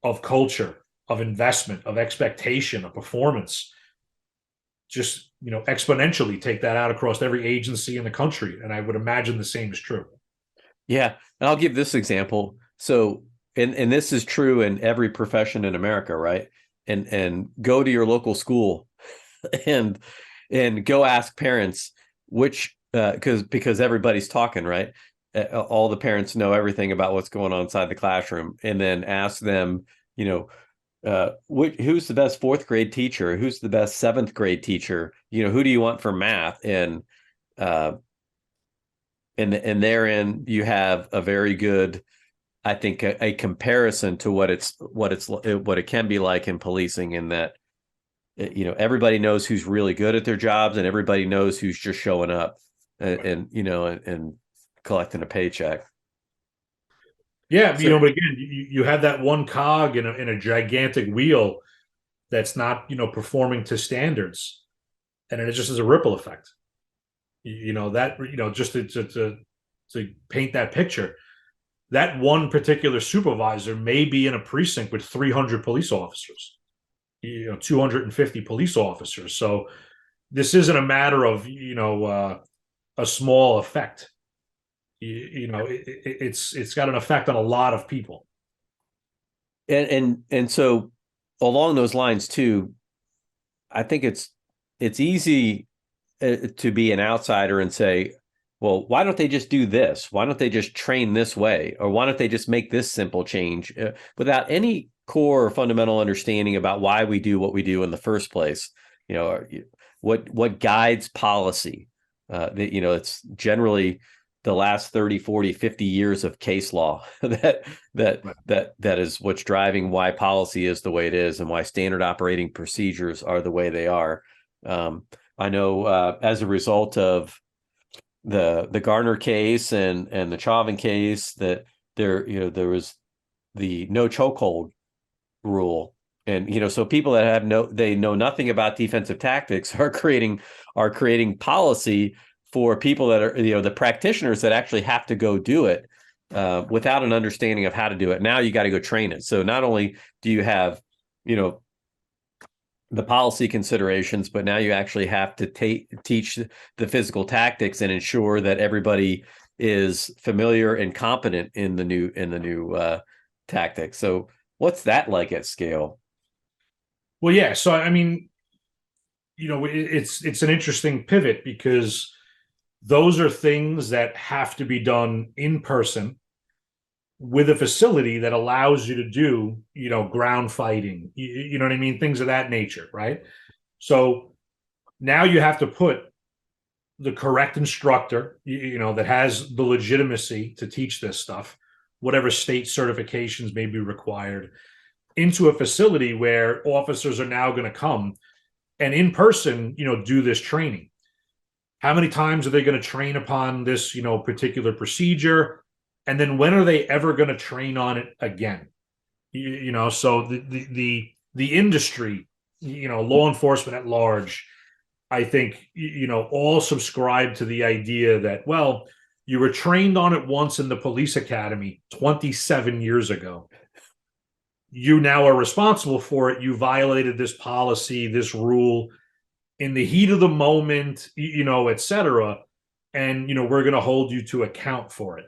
of culture, of investment, of expectation, of performance. Just, exponentially take that out across every agency in the country. And I would imagine the same is true. Yeah. And I'll give this example. So, and this is true in every profession in America, right? And go to your local school and go ask parents which, because everybody's talking, right? all the parents know everything about what's going on inside the classroom, and then ask them, you know, who's the best fourth grade teacher? Who's the best seventh grade teacher? Who do you want for math? Uh, and therein you have a very good, I think, a comparison to what it can be like in policing, in that everybody knows who's really good at their jobs, and everybody knows who's just showing up and collecting a paycheck. Yeah, but again, you have that one cog in a gigantic wheel that's not, performing to standards, and it just is a ripple effect. Just to paint that picture, that one particular supervisor may be in a precinct with 300 police officers, 250 police officers. So this isn't a matter of, a small effect. It's got an effect on a lot of people. And so along those lines too, I think it's easy to be an outsider and say, well, why don't they just do this? Why don't they just train this way? Or why don't they just make this simple change, without any core or fundamental understanding about why we do what we do in the first place? What guides policy? It's generally the last 30, 40, 50 years of case law that is what's driving why policy is the way it is, and why standard operating procedures are the way they are. I know as a result of the Garner case and the Chauvin case, that there was the no chokehold rule. And so people that know nothing about defensive tactics are creating policy for people that are the practitioners that actually have to go do it without an understanding of how to do it. Now you got to go train it. So not only do you have the policy considerations, but now you actually have to teach the physical tactics and ensure that everybody is familiar and competent in the new tactics. So what's that like at scale? Well, yeah. So I mean, it's an interesting pivot, because those are things that have to be done in person with a facility that allows you to do, ground fighting, you know what I mean? Things of that nature, right? So now you have to put the correct instructor, that has the legitimacy to teach this stuff, whatever state certifications may be required, into a facility where officers are now going to come and in person, do this training. How many times are they going to train upon this, particular procedure? And then when are they ever going to train on it again? So the industry, law enforcement at large, I think, all subscribe to the idea that, well, you were trained on it once in the police academy 27 years ago. You now are responsible for it. You violated this policy, this rule in the heat of the moment, et cetera. And, we're going to hold you to account for it.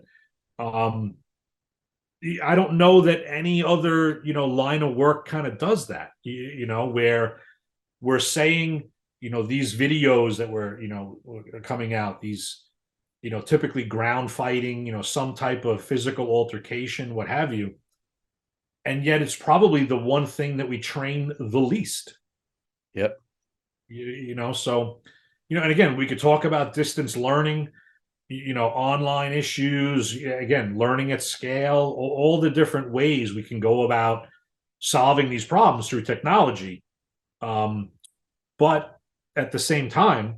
I don't know that any other, line of work kind of does that, where we're saying, these videos that were, coming out, these, typically ground fighting, some type of physical altercation, what have you. And yet it's probably the one thing that we train the least. Yep. So, and again, we could talk about distance learning, online issues, again, learning at scale, all the different ways we can go about solving these problems through technology. But at the same time,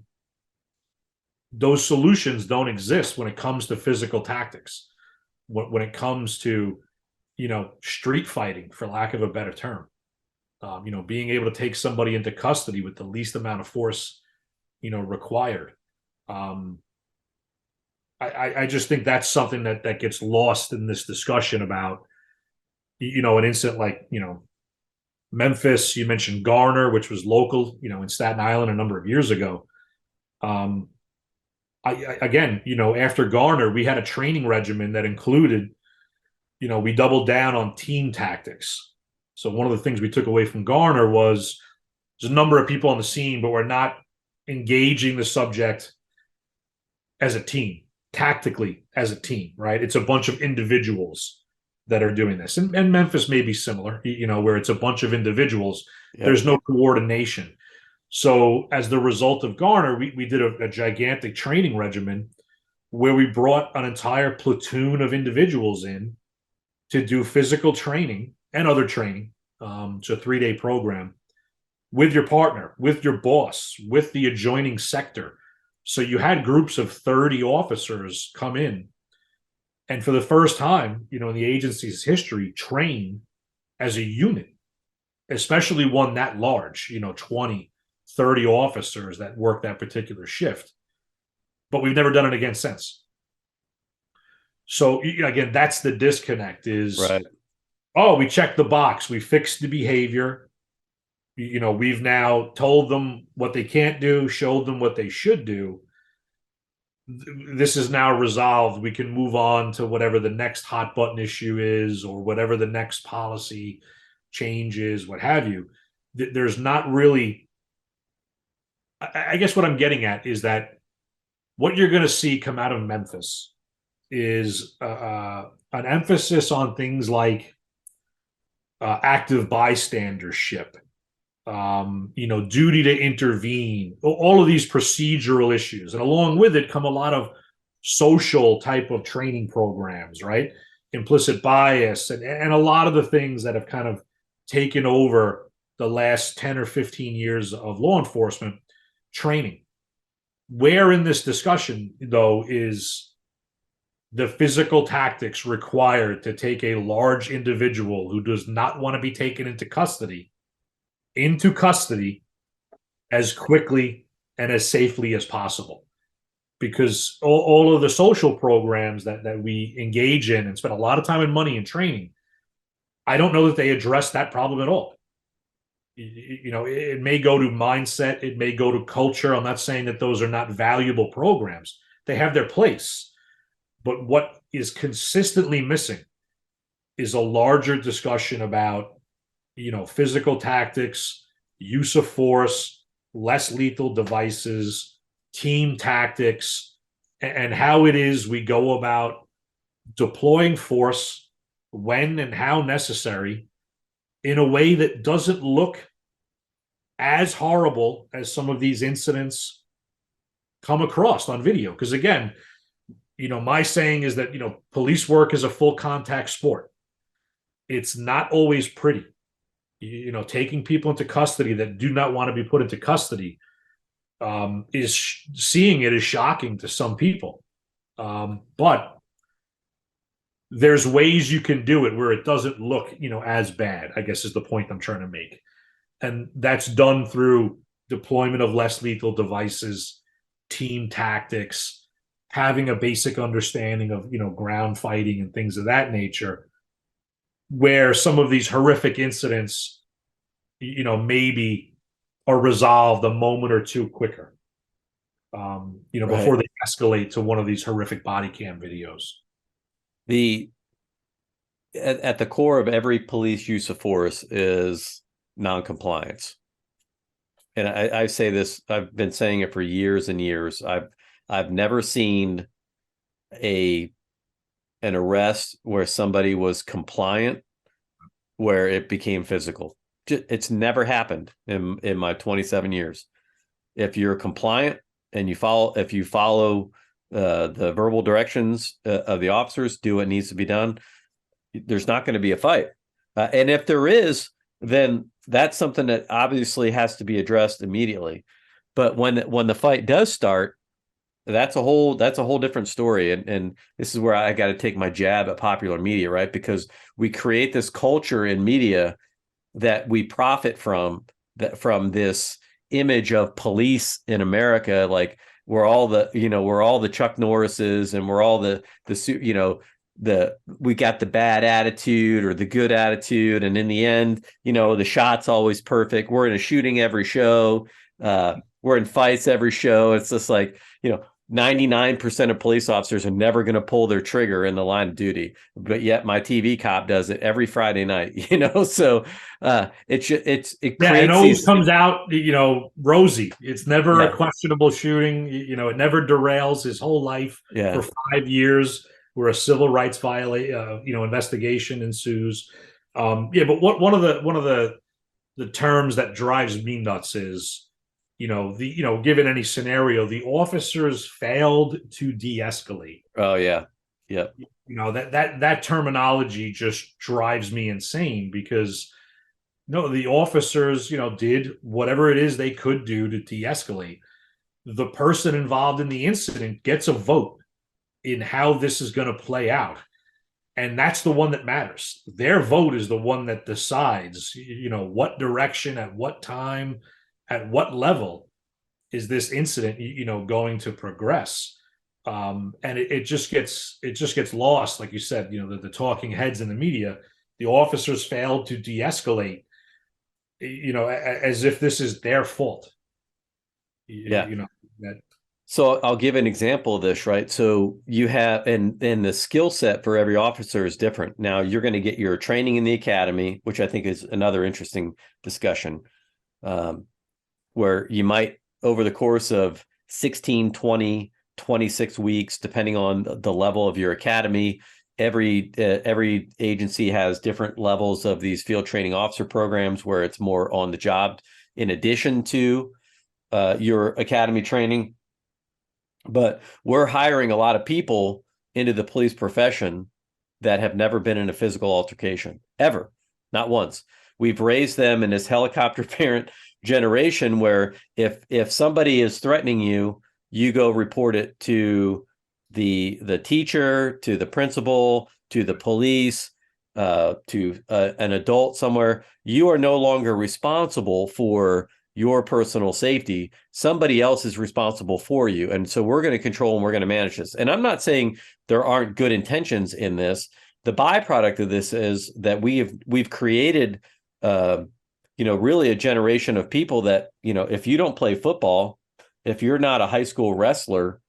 those solutions don't exist when it comes to physical tactics, when it comes to, street fighting, for lack of a better term. Being able to take somebody into custody with the least amount of force, required. I just think that's something that gets lost in this discussion about, an incident like, Memphis. You mentioned Garner, which was local, in Staten Island a number of years ago. Again, after Garner, we had a training regimen that included, we doubled down on team tactics. So one of the things we took away from Garner was there's a number of people on the scene, but we're not engaging the subject as a team. tactically as a team, right? It's a bunch of individuals that are doing this. And Memphis may be similar, where it's a bunch of individuals. Yep. There's no coordination. So as the result of Garner, we did a gigantic training regimen where we brought an entire platoon of individuals in to do physical training and other training. It's a 3-day program with your partner, with your boss, with the adjoining sector. So you had groups of 30 officers come in and for the first time, in the agency's history, train as a unit, especially one that large, 20, 30 officers that work that particular shift. But we've never done it again since. So again, that's the disconnect is, Right. Oh, we checked the box. We fixed the behavior. We've now told them what they can't do, showed them what they should do. This is now resolved. We can move on to whatever the next hot button issue is or whatever the next policy change is, what have you. There's not really, I guess what I'm getting at is that what you're going to see come out of Memphis is an emphasis on things like active bystandership, duty to intervene, all of these procedural issues. And along with it come a lot of social type of training programs, right? Implicit bias and a lot of the things that have kind of taken over the last 10 or 15 years of law enforcement training. Where in this discussion, though, is the physical tactics required to take a large individual who does not want to be taken into custody as quickly and as safely as possible. Because all of the social programs that we engage in and spend a lot of time and money in training, I don't know that they address that problem at all. It may go to mindset, it may go to culture. I'm not saying that those are not valuable programs. They have their place. But what is consistently missing is a larger discussion about, physical tactics, use of force, less lethal devices, team tactics, and how it is we go about deploying force when and how necessary in a way that doesn't look as horrible as some of these incidents come across on video. Because again, my saying is that, police work is a full contact sport. It's not always pretty. Taking people into custody that do not want to be put into custody seeing it is shocking to some people. But there's ways you can do it where it doesn't look, as bad, I guess is the point I'm trying to make. And that's done through deployment of less lethal devices, team tactics, having a basic understanding of, ground fighting and things of that nature, where some of these horrific incidents, maybe are resolved a moment or two quicker, Right. before they escalate to one of these horrific body cam videos. At the core of every police use of force is noncompliance. And I say this, I've been saying it for years and years. I've never seen an arrest where somebody was compliant where it became physical. It's never happened in my 27 years. If you're compliant and if you follow the verbal directions of the officers, do what needs to be done, there's not going to be a fight. And if there is, then that's something that obviously has to be addressed immediately. But when the fight does start, that's a whole different story. And this is where I got to take my jab at popular media, right? Because we create this culture in media that we profit from this image of police in America, like we're all the Chuck Norrises and we're all we got the bad attitude or the good attitude, and in the end, the shot's always perfect. We're in a shooting every show. We're in fights every show. It's just like, 99% of police officers are never going to pull their trigger in the line of duty, but yet my TV cop does it every Friday night, so it Yeah, it creates always these. comes out, rosy. It's never a Yeah. questionable shooting. It never derails his whole life Yeah. for 5 years, where a civil rights investigation ensues. Yeah, but one of the terms that drives me nuts is, given any scenario, the officers failed to de-escalate. Oh yeah. Yep. That terminology just drives me insane, because no, the officers, did whatever it is they could do to de-escalate. The person involved in the incident gets a vote in how this is going to play out. And that's the one that matters. Their vote is the one that decides, what direction, at what time, at what level is this incident, going to progress. And it just gets lost, like you said, the talking heads in the media. The officers failed to de-escalate, as if this is their fault. Yeah. That. So I'll give an example of this, right? So you have, and the skill set for every officer is different. Now you're going to get your training in the academy, which I think is another interesting discussion, where you might, over the course of 16, 20, 26 weeks, depending on the level of your academy, every agency has different levels of these field training officer programs where it's more on the job in addition to your academy training. But we're hiring a lot of people into the police profession that have never been in a physical altercation, ever, not once. We've raised them in this helicopter parent generation where if somebody is threatening you, you go report it to the teacher, to the principal, to the police, to an adult somewhere. You are no longer responsible for your personal safety. Somebody else is responsible for you. And so we're going to control and we're going to manage this. And I'm not saying there aren't good intentions in this. The byproduct of this is that we've created, really a generation of people that, if you don't play football, if you're not a high school wrestler,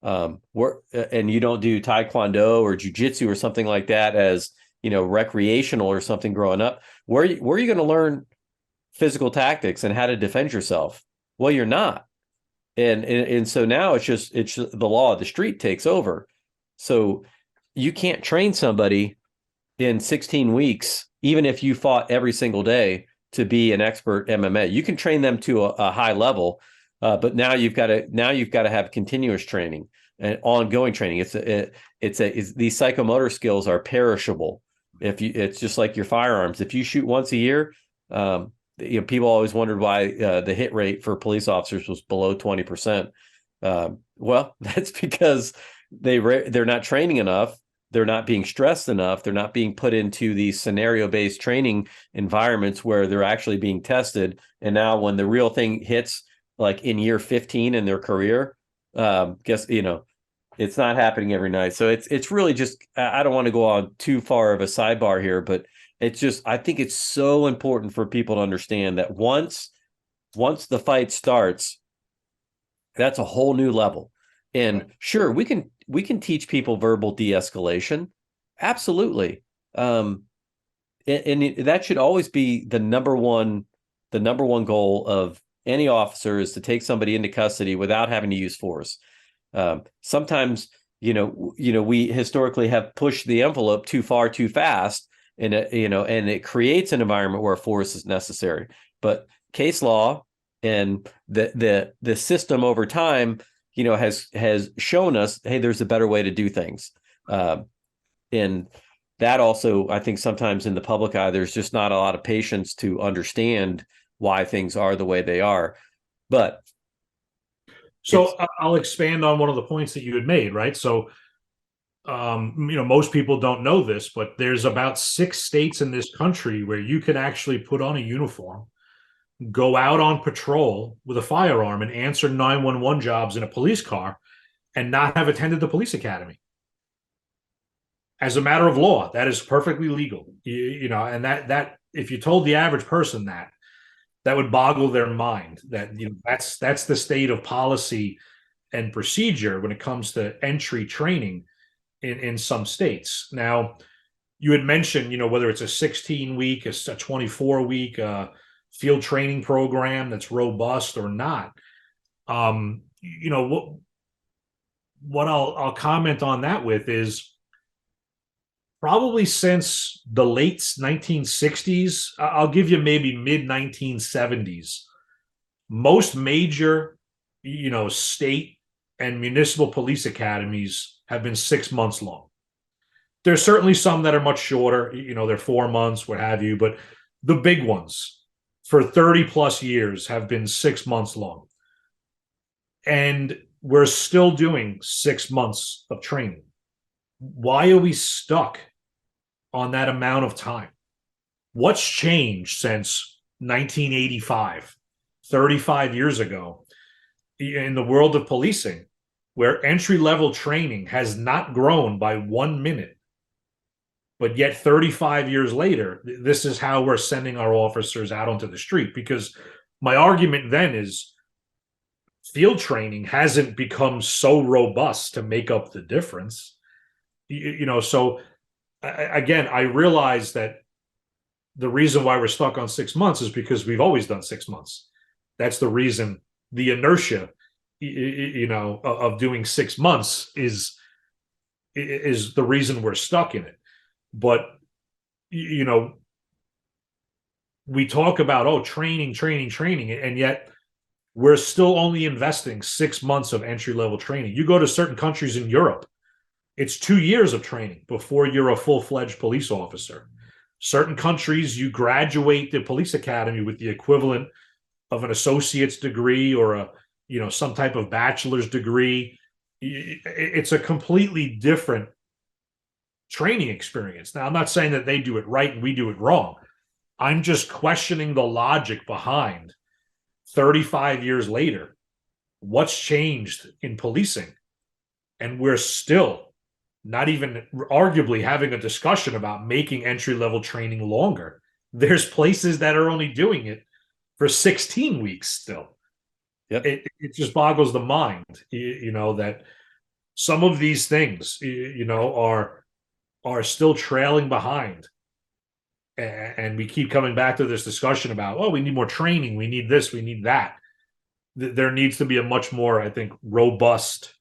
and you don't do taekwondo or jujitsu or something like that as, recreational or something growing up, where are you going to learn physical tactics and how to defend yourself? Well, you're not. And so now it's just the law of the street takes over. So you can't train somebody in 16 weeks, even if you fought every single day, to be an expert MMA. You can train them to a high level, but now you've got to have continuous training and ongoing training. These psychomotor skills are perishable. It's just like your firearms. If you shoot once a year, people always wondered why the hit rate for police officers was below 20%. Well, that's because they're not training enough. They're not being stressed enough. They're not being put into these scenario-based training environments where they're actually being tested. And now when the real thing hits, like in year 15 in their career, it's not happening every night. So it's really just, I don't want to go on too far of a sidebar here, but I think it's so important for people to understand that once the fight starts, that's a whole new level. And sure, we can teach people verbal de-escalation. Absolutely. And that should always be the number one goal of any officer, is to take somebody into custody without having to use force. Sometimes, we historically have pushed the envelope too far, too fast, and it creates an environment where force is necessary. But case law and the system over time, has shown us, hey, there's a better way to do things. And that also, I think sometimes in the public eye, there's just not a lot of patience to understand why things are the way they are. But so I'll expand on one of the points that you had made, right? So, most people don't know this, but there's about 6 states in this country where you can actually put on a uniform, go out on patrol with a firearm, and answer 911 jobs in a police car and not have attended the police academy. As a matter of law, that is perfectly legal. And that if you told the average person that would boggle their mind. That that's the state of policy and procedure when it comes to entry training in some states. Now, you had mentioned, whether it's a 16-week, a 24-week field training program that's robust or not. What I'll comment on that with is probably since the late 1960s, I'll give you maybe mid 1970s, most major, state and municipal police academies have been 6 months long. There's certainly some that are much shorter, they're 4 months, what have you, but the big ones for 30 plus years have been 6 months long. And we're still doing 6 months of training. Why are we stuck on that amount of time? What's changed since 1985, 35 years ago, in the world of policing, where entry-level training has not grown by 1 minute, but yet 35 years later, this is how we're sending our officers out onto the street? Because my argument then is field training hasn't become so robust to make up the difference. So again, I realize that the reason why we're stuck on 6 months is because we've always done 6 months. That's the reason. The inertia, of doing 6 months is the reason we're stuck in it. But, we talk about, training, and yet we're still only investing 6 months of entry-level training. You go to certain countries in Europe, it's 2 years of training before you're a full-fledged police officer. Certain countries, you graduate the police academy with the equivalent of an associate's degree or some type of bachelor's degree. It's a completely different training experience. Now, I'm not saying that they do it right and we do it wrong. I'm just questioning the logic behind 35 years later, what's changed in policing? And we're still not even arguably having a discussion about making entry-level training longer. There's places that are only doing it for 16 weeks still. Yep. It just boggles the mind, that some of these things, are still trailing behind. And we keep coming back to this discussion about, we need more training. We need this, we need that. There needs to be a much more, I think, robust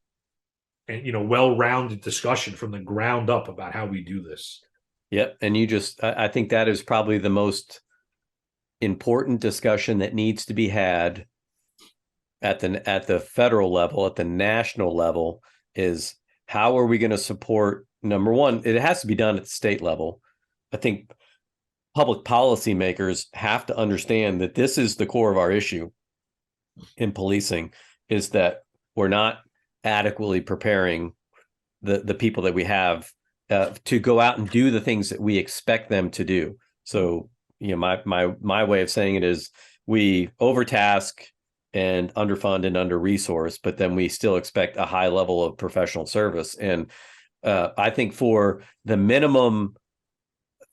and, well-rounded discussion from the ground up about how we do this. Yep. And I think that is probably the most important discussion that needs to be had at the federal level, at the national level, is how are we going to support, number one, it has to be done at the state level. I think public policy makers have to understand that this is the core of our issue in policing, is that we're not adequately preparing the people that we have to go out and do the things that we expect them to do. So, my way of saying it is we overtask and underfund and under-resource, but then we still expect a high level of professional service. And I think for the minimum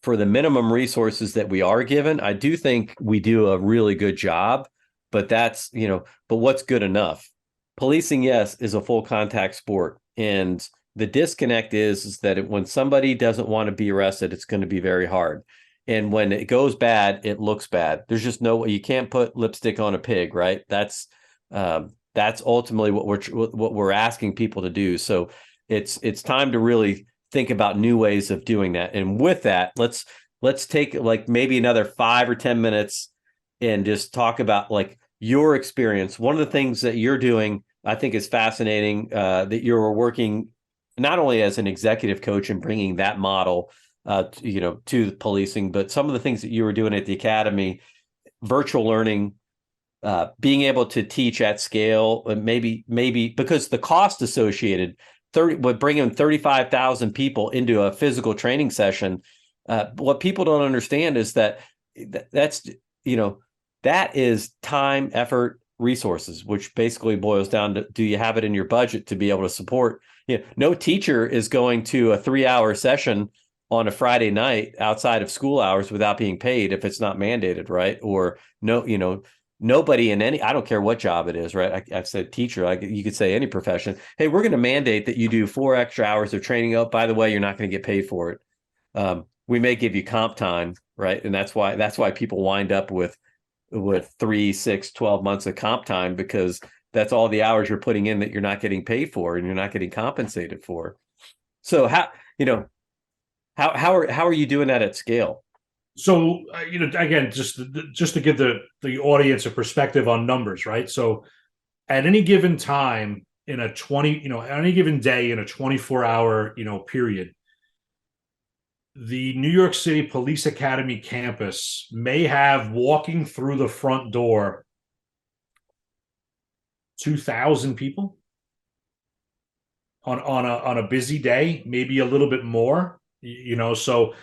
resources that we are given, I do think we do a really good job, but that's, but what's good enough? Policing, yes, is a full contact sport. And the disconnect is that when somebody doesn't want to be arrested, it's going to be very hard. And when it goes bad, it looks bad. There's just no way. You can't put lipstick on a pig, right? That's ultimately what we're asking people to do. So it's time to really think about new ways of doing that. And with that, let's take like maybe another 5 or 10 minutes and just talk about like your experience. One of the things that you're doing, I think, is fascinating, that you're working not only as an executive coach and bringing that model to policing, but some of the things that you were doing at the academy, virtual learning, being able to teach at scale, maybe because the cost associated with bringing 35,000 people into a physical training session, what people don't understand is that is time, effort, resources, which basically boils down to, do you have it in your budget to be able to support? No teacher is going to a 3-hour session on a Friday night outside of school hours without being paid if it's not mandated, right? Or no nobody in any, I don't care what job it is, right? I've said teacher, you could say any profession. Hey, we're going to mandate that you do 4 extra hours of training. Oh, by the way, you're not going to get paid for it. We may give you comp time, right? And that's why people wind up with 3, 6, 12 months of comp time, because that's all the hours you're putting in that you're not getting paid for and you're not getting compensated for. So how are you doing that at scale? So, again, just to give the audience a perspective on numbers, right? So, at any given time in a any given day in a 24-hour, period, the New York City Police Academy campus may have, walking through the front door, 2,000 people on a busy day, maybe a little bit more, so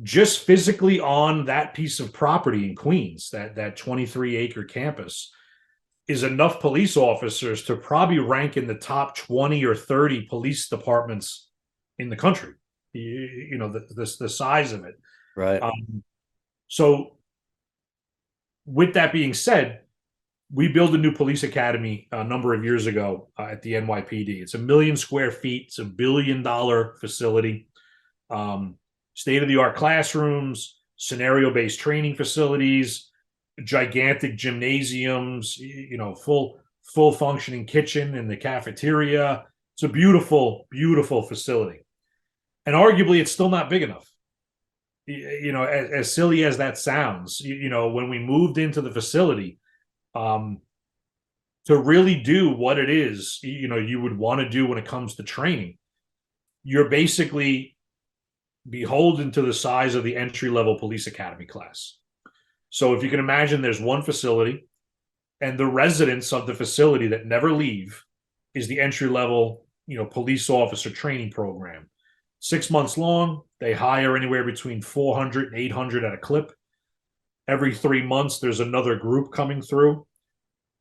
just physically on that piece of property in Queens, that 23-acre campus, is enough police officers to probably rank in the top 20 or 30 police departments in the country. The size of it. Right. So with that being said, we built a new police academy a number of years ago at the NYPD. It's 1 million square feet. It's $1 billion facility. State-of-the-art classrooms, scenario-based training facilities, gigantic gymnasiums, full functioning kitchen in the cafeteria. It's a beautiful, beautiful facility. And arguably, it's still not big enough. As silly as that sounds, when we moved into the facility, to really do what it is, you would want to do when it comes to training, you're basically beholden to the size of the entry-level police academy class. So if you can imagine, there's one facility, and the residents of the facility that never leave is the entry-level, police officer training program. 6 months long. They hire anywhere between 400 and 800 at a clip. Every 3 months, there's another group coming through.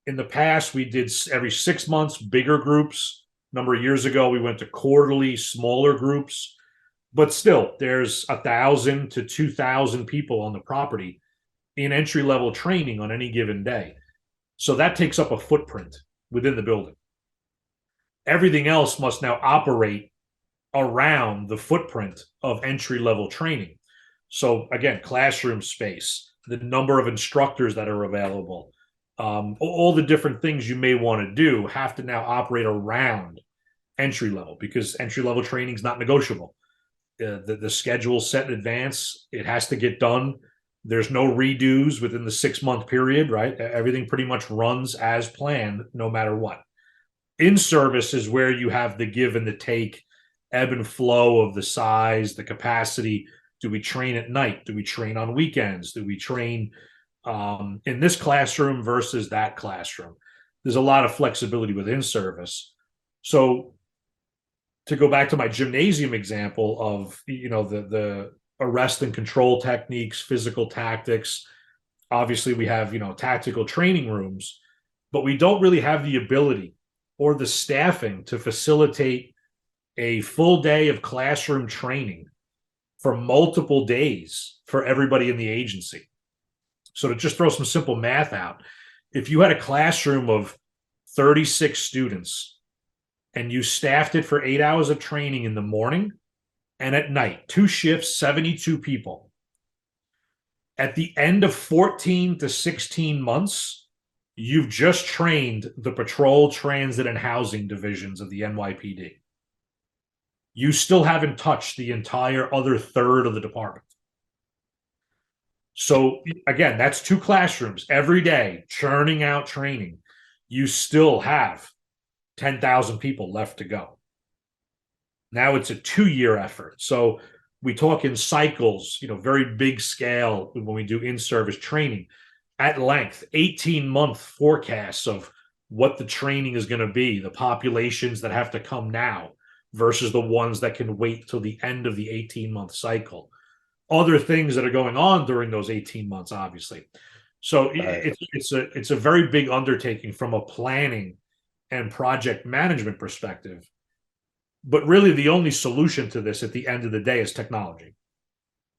In the past, we did every 6 months, bigger groups. A number of years ago, we went to quarterly, smaller groups. But still, there's 1,000 to 2,000 people on the property in entry-level training on any given day. So that takes up a footprint within the building. Everything else must now operate around the footprint of entry-level training. So again, classroom space, the number of instructors that are available, all the different things you may want to do have to now operate around entry-level, because entry-level training is not negotiable. The schedule set in advance. It has to get done. There's no redos within the 6-month period, right? Everything pretty much runs as planned, no matter what. In service is where you have the give and the take, ebb and flow of the size, the capacity. Do we train at night? Do we train on weekends? Do we train in this classroom versus that classroom? There's a lot of flexibility within service. So to go back to my gymnasium example of, the arrest and control techniques, physical tactics, obviously we have, tactical training rooms, but we don't really have the ability or the staffing to facilitate a full day of classroom training for multiple days for everybody in the agency. So to just throw some simple math out, if you had a classroom of 36 students and you staffed it for 8 hours of training in the morning and at night, 2 shifts, 72 people, at the end of 14 to 16 months, you've just trained the patrol, transit, and housing divisions of the NYPD. You still haven't touched the entire other third of the department. So again, that's 2 classrooms every day churning out training. You still have 10,000 people left to go. Now it's a 2-year effort. So we talk in cycles, very big scale when we do in-service training at length, 18-month forecasts of what the training is going to be, the populations that have to come now versus the ones that can wait till the end of the 18-month cycle. Other things that are going on during those 18 months, obviously. So it's a very big undertaking from a planning and project management perspective. But really, the only solution to this at the end of the day is technology.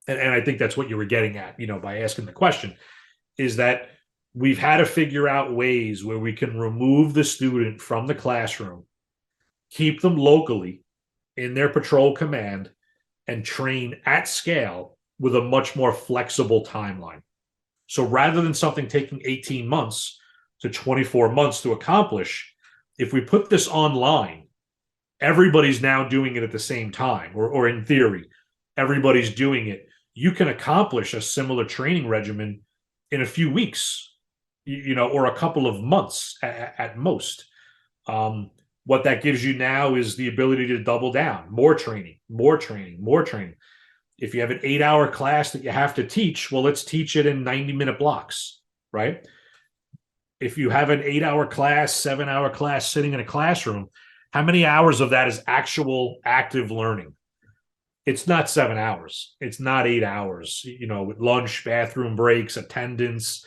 And I think that's what you were getting at, by asking the question, is that we've had to figure out ways where we can remove the student from the classroom, keep them locally in their patrol command, and train at scale with a much more flexible timeline. So rather than something taking 18 months to 24 months to accomplish, if we put this online, everybody's now doing it at the same time, or in theory, everybody's doing it. You can accomplish a similar training regimen in a few weeks, or a couple of months at most. What that gives you now is the ability to double down, more training, more training, more training. If you have an 8-hour class that you have to teach, well, let's teach it in 90-minute blocks, right? If you have an 8-hour class, 7-hour class sitting in a classroom, how many hours of that is actual active learning? It's not 7 hours. It's not 8 hours, with lunch, bathroom breaks, attendance,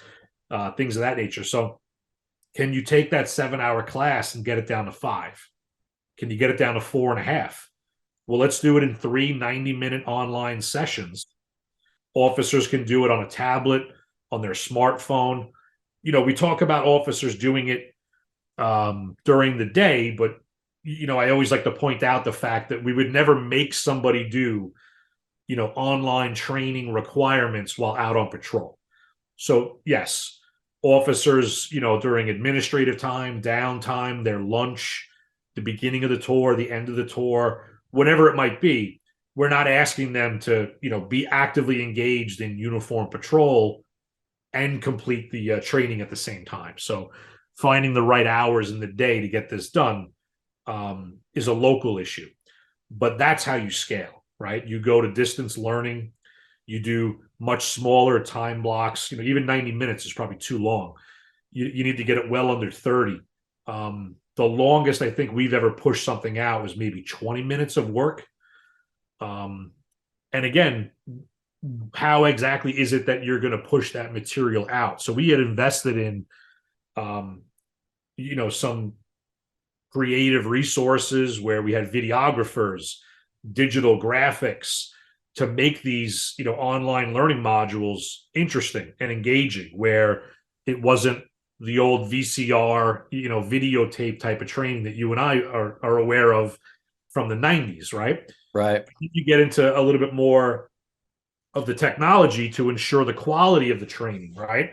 things of that nature. So can you take that 7-hour class and get it down to 5? Can you get it down to 4.5? Well, let's do it in 3 90-minute online sessions. Officers can do it on a tablet, on their smartphone. We talk about officers doing it during the day, but I always like to point out the fact that we would never make somebody do, online training requirements while out on patrol. So yes, officers, during administrative time, downtime, their lunch, the beginning of the tour, the end of the tour, whatever it might be, we're not asking them to, be actively engaged in uniform patrol and complete the training at the same time. So finding the right hours in the day to get this done is a local issue, but that's how you scale, right? You go to distance learning, you do much smaller time blocks. Even 90 minutes is probably too long. You need to get it well under 30. The longest I think we've ever pushed something out was maybe 20 minutes of work. And again, how exactly is it that you're going to push that material out? So we had invested in, some creative resources where we had videographers, digital graphics to make these, online learning modules interesting and engaging, where it wasn't the old VCR, videotape type of training that you and I are aware of from the 90s, right? Right. You get into a little bit more of the technology to ensure the quality of the training, right?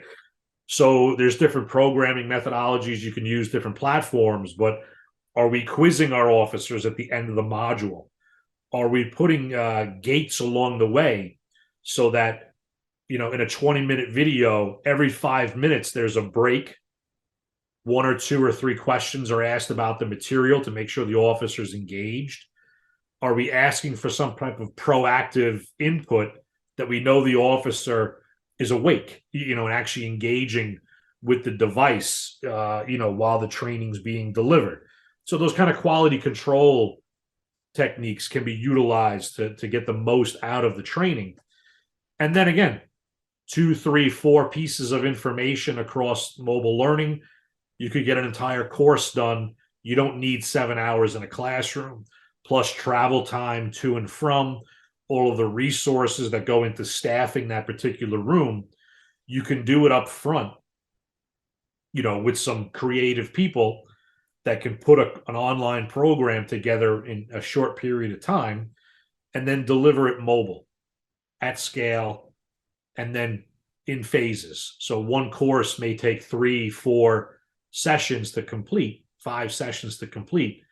So there's different programming methodologies you can use, different platforms, but are we quizzing our officers at the end of the module? Are we putting gates along the way so that, in a 20-minute video, every 5 minutes, there's a break. 1 or 2 or 3 questions are asked about the material to make sure the officer's engaged. Are we asking for some type of proactive input that we know the officer is awake, and actually engaging with the device, while the training's being delivered? So those kind of quality control techniques can be utilized to get the most out of the training. And then again, 2, 3, 4 pieces of information across mobile learning. You could get an entire course done. You don't need 7 hours in a classroom, plus travel time to and from, all of the resources that go into staffing that particular room. You can do it up front, with some creative people that can put an online program together in a short period of time and then deliver it mobile at scale and then in phases. So one course may take 3, 4 sessions to complete, 5 sessions to complete,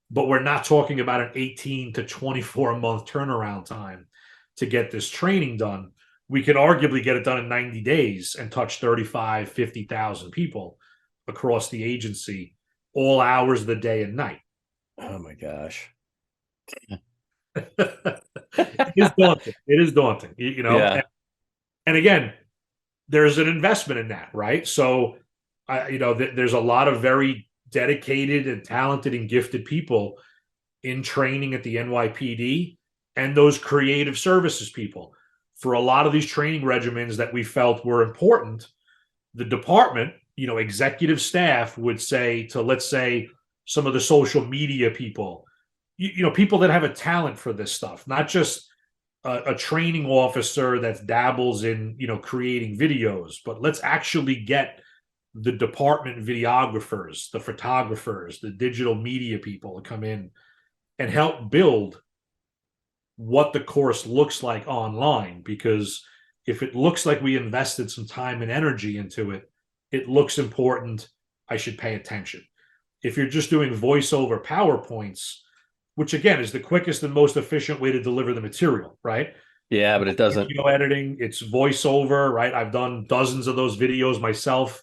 but we're not talking about an 18 to 24 month turnaround time to get this training done. We could arguably get it done in 90 days and touch 35, 50,000 people across the agency, all hours of the day and night. Oh my gosh. It is daunting. It is daunting, Yeah. And again, there's an investment in that, right? So, there's a lot of very dedicated and talented and gifted people in training at the NYPD and those creative services people. For a lot of these training regimens that we felt were important, the department, executive staff would say to, let's say, some of the social media people, people that have a talent for this stuff, not just a training officer that dabbles in, creating videos, but let's actually get the department videographers, the photographers, the digital media people to come in and help build what the course looks like online. Because if it looks like we invested some time and energy into it, it looks important. I should pay attention. If you're just doing voiceover PowerPoints, which again is the quickest and most efficient way to deliver the material, right? Yeah, but it doesn't. Video editing, it's voiceover, right? I've done dozens of those videos myself,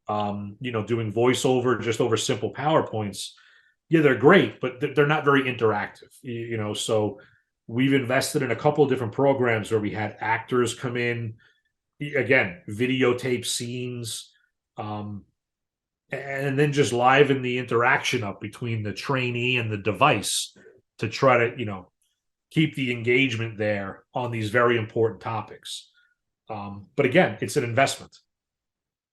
doing voiceover just over simple PowerPoints. Yeah, they're great, but they're not very interactive, so we've invested in a couple of different programs where we had actors come in, again, videotape scenes, and then just liven the interaction up between the trainee and the device to try to, keep the engagement there on these very important topics. But again, it's an investment.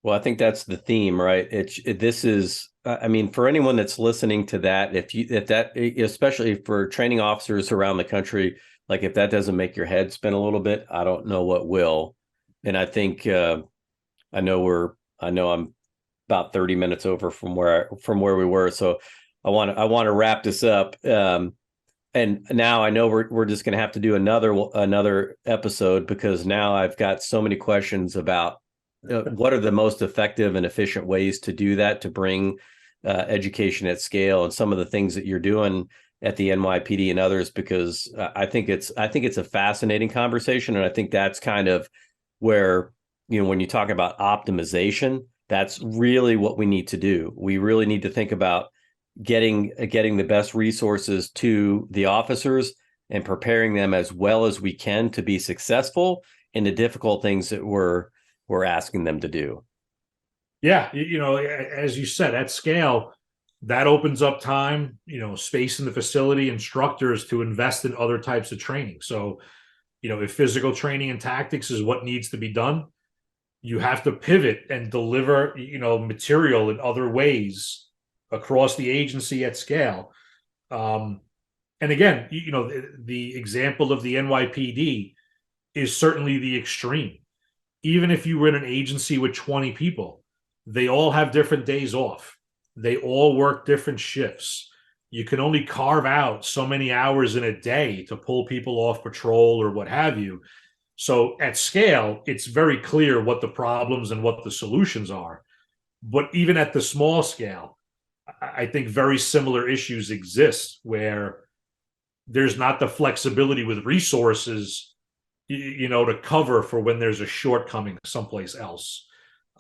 Well, I think that's the theme, right? This is, I mean, for anyone that's listening to that, if that, especially for training officers around the country, like if that doesn't make your head spin a little bit, I don't know what will. And I think, I know I'm about 30 minutes over from where we were. So I want to wrap this up. And now I know we're just going to have to do another episode, because now I've got so many questions about what are the most effective and efficient ways to do that, to bring education at scale, and some of the things that you're doing at the NYPD and others, because I think it's a fascinating conversation. And I think that's kind of where, when you talk about optimization, that's really what we need to do. We really need to think about getting the best resources to the officers and preparing them as well as we can to be successful in the difficult things that we're asking them to do. Yeah, as you said, at scale, that opens up time, space in the facility, instructors to invest in other types of training. So, if physical training and tactics is what needs to be done, you have to pivot and deliver, material in other ways across the agency at scale. And again, the example of the NYPD is certainly the extreme. Even if you were in an agency with 20 people, they all have different days off. They all work different shifts. You can only carve out so many hours in a day to pull people off patrol or what have you. So at scale, it's very clear what the problems and what the solutions are. But even at the small scale, I think very similar issues exist where there's not the flexibility with resources, to cover for when there's a shortcoming someplace else.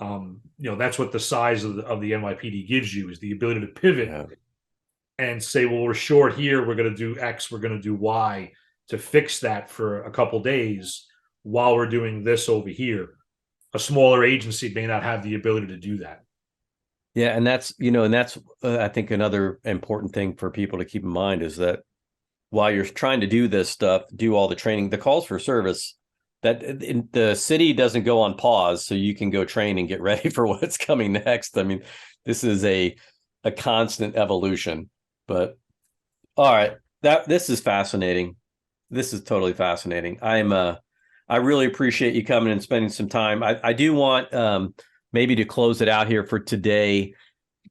That's what the size of the NYPD gives you, is the ability to pivot and say, well, we're short here, we're going to do X, we're going to do Y to fix that for a couple days while we're doing this over here. A smaller agency may not have the ability to do that. Yeah, and that's I think another important thing for people to keep in mind is that while you're trying to do this stuff, do all the training, the calls for service, that the city doesn't go on pause so you can go train and get ready for what's coming next. I mean, this is a constant evolution. But all right, this is fascinating. This is totally fascinating. I really appreciate you coming and spending some time. I do want maybe to close it out here for today.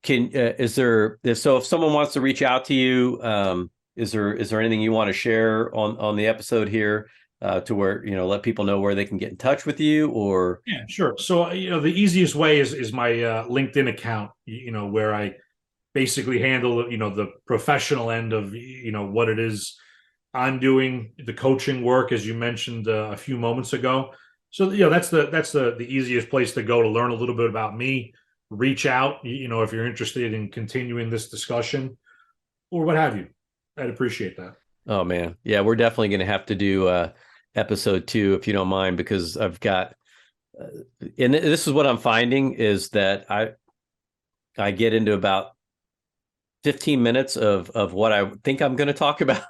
So if someone wants to reach out to you, is there anything you want to share on the episode here, to where, let people know where they can get in touch with you? Or yeah, sure. So the easiest way is my LinkedIn account, where I basically handle the professional end of what it is I'm doing, the coaching work, as you mentioned a few moments ago. So that's the easiest place to go to learn a little bit about me. Reach out, if you're interested in continuing this discussion or what have you. I'd appreciate that. Oh man, yeah, we're definitely going to have to do episode 2 if you don't mind, because I've got, and this is what I'm finding, is that I get into about 15 minutes of what I think I'm going to talk about,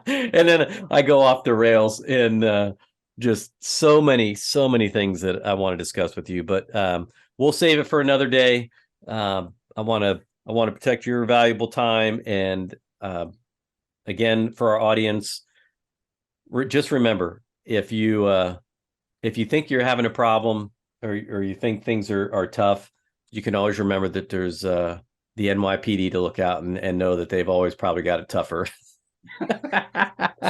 and then I go off the rails, and just so many things that I want to discuss with you. But we'll save it for another day. I want to protect your valuable time, and again, for our audience, just remember, if you think you're having a problem, or you think things are tough, you can always remember that there's the NYPD to look out and know that they've always probably got it tougher.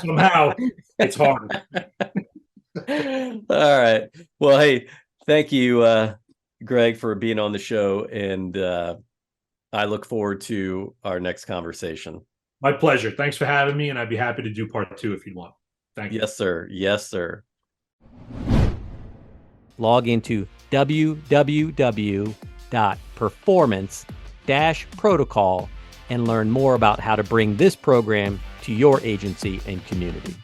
Somehow it's hard. All right. Well, hey, thank you, Greg, for being on the show. And I look forward to our next conversation. My pleasure. Thanks for having me. And I'd be happy to do part 2 if you want. Thank you. Yes, sir. Yes, sir. Log into www.performance-protocol and learn more about how to bring this program to your agency and community.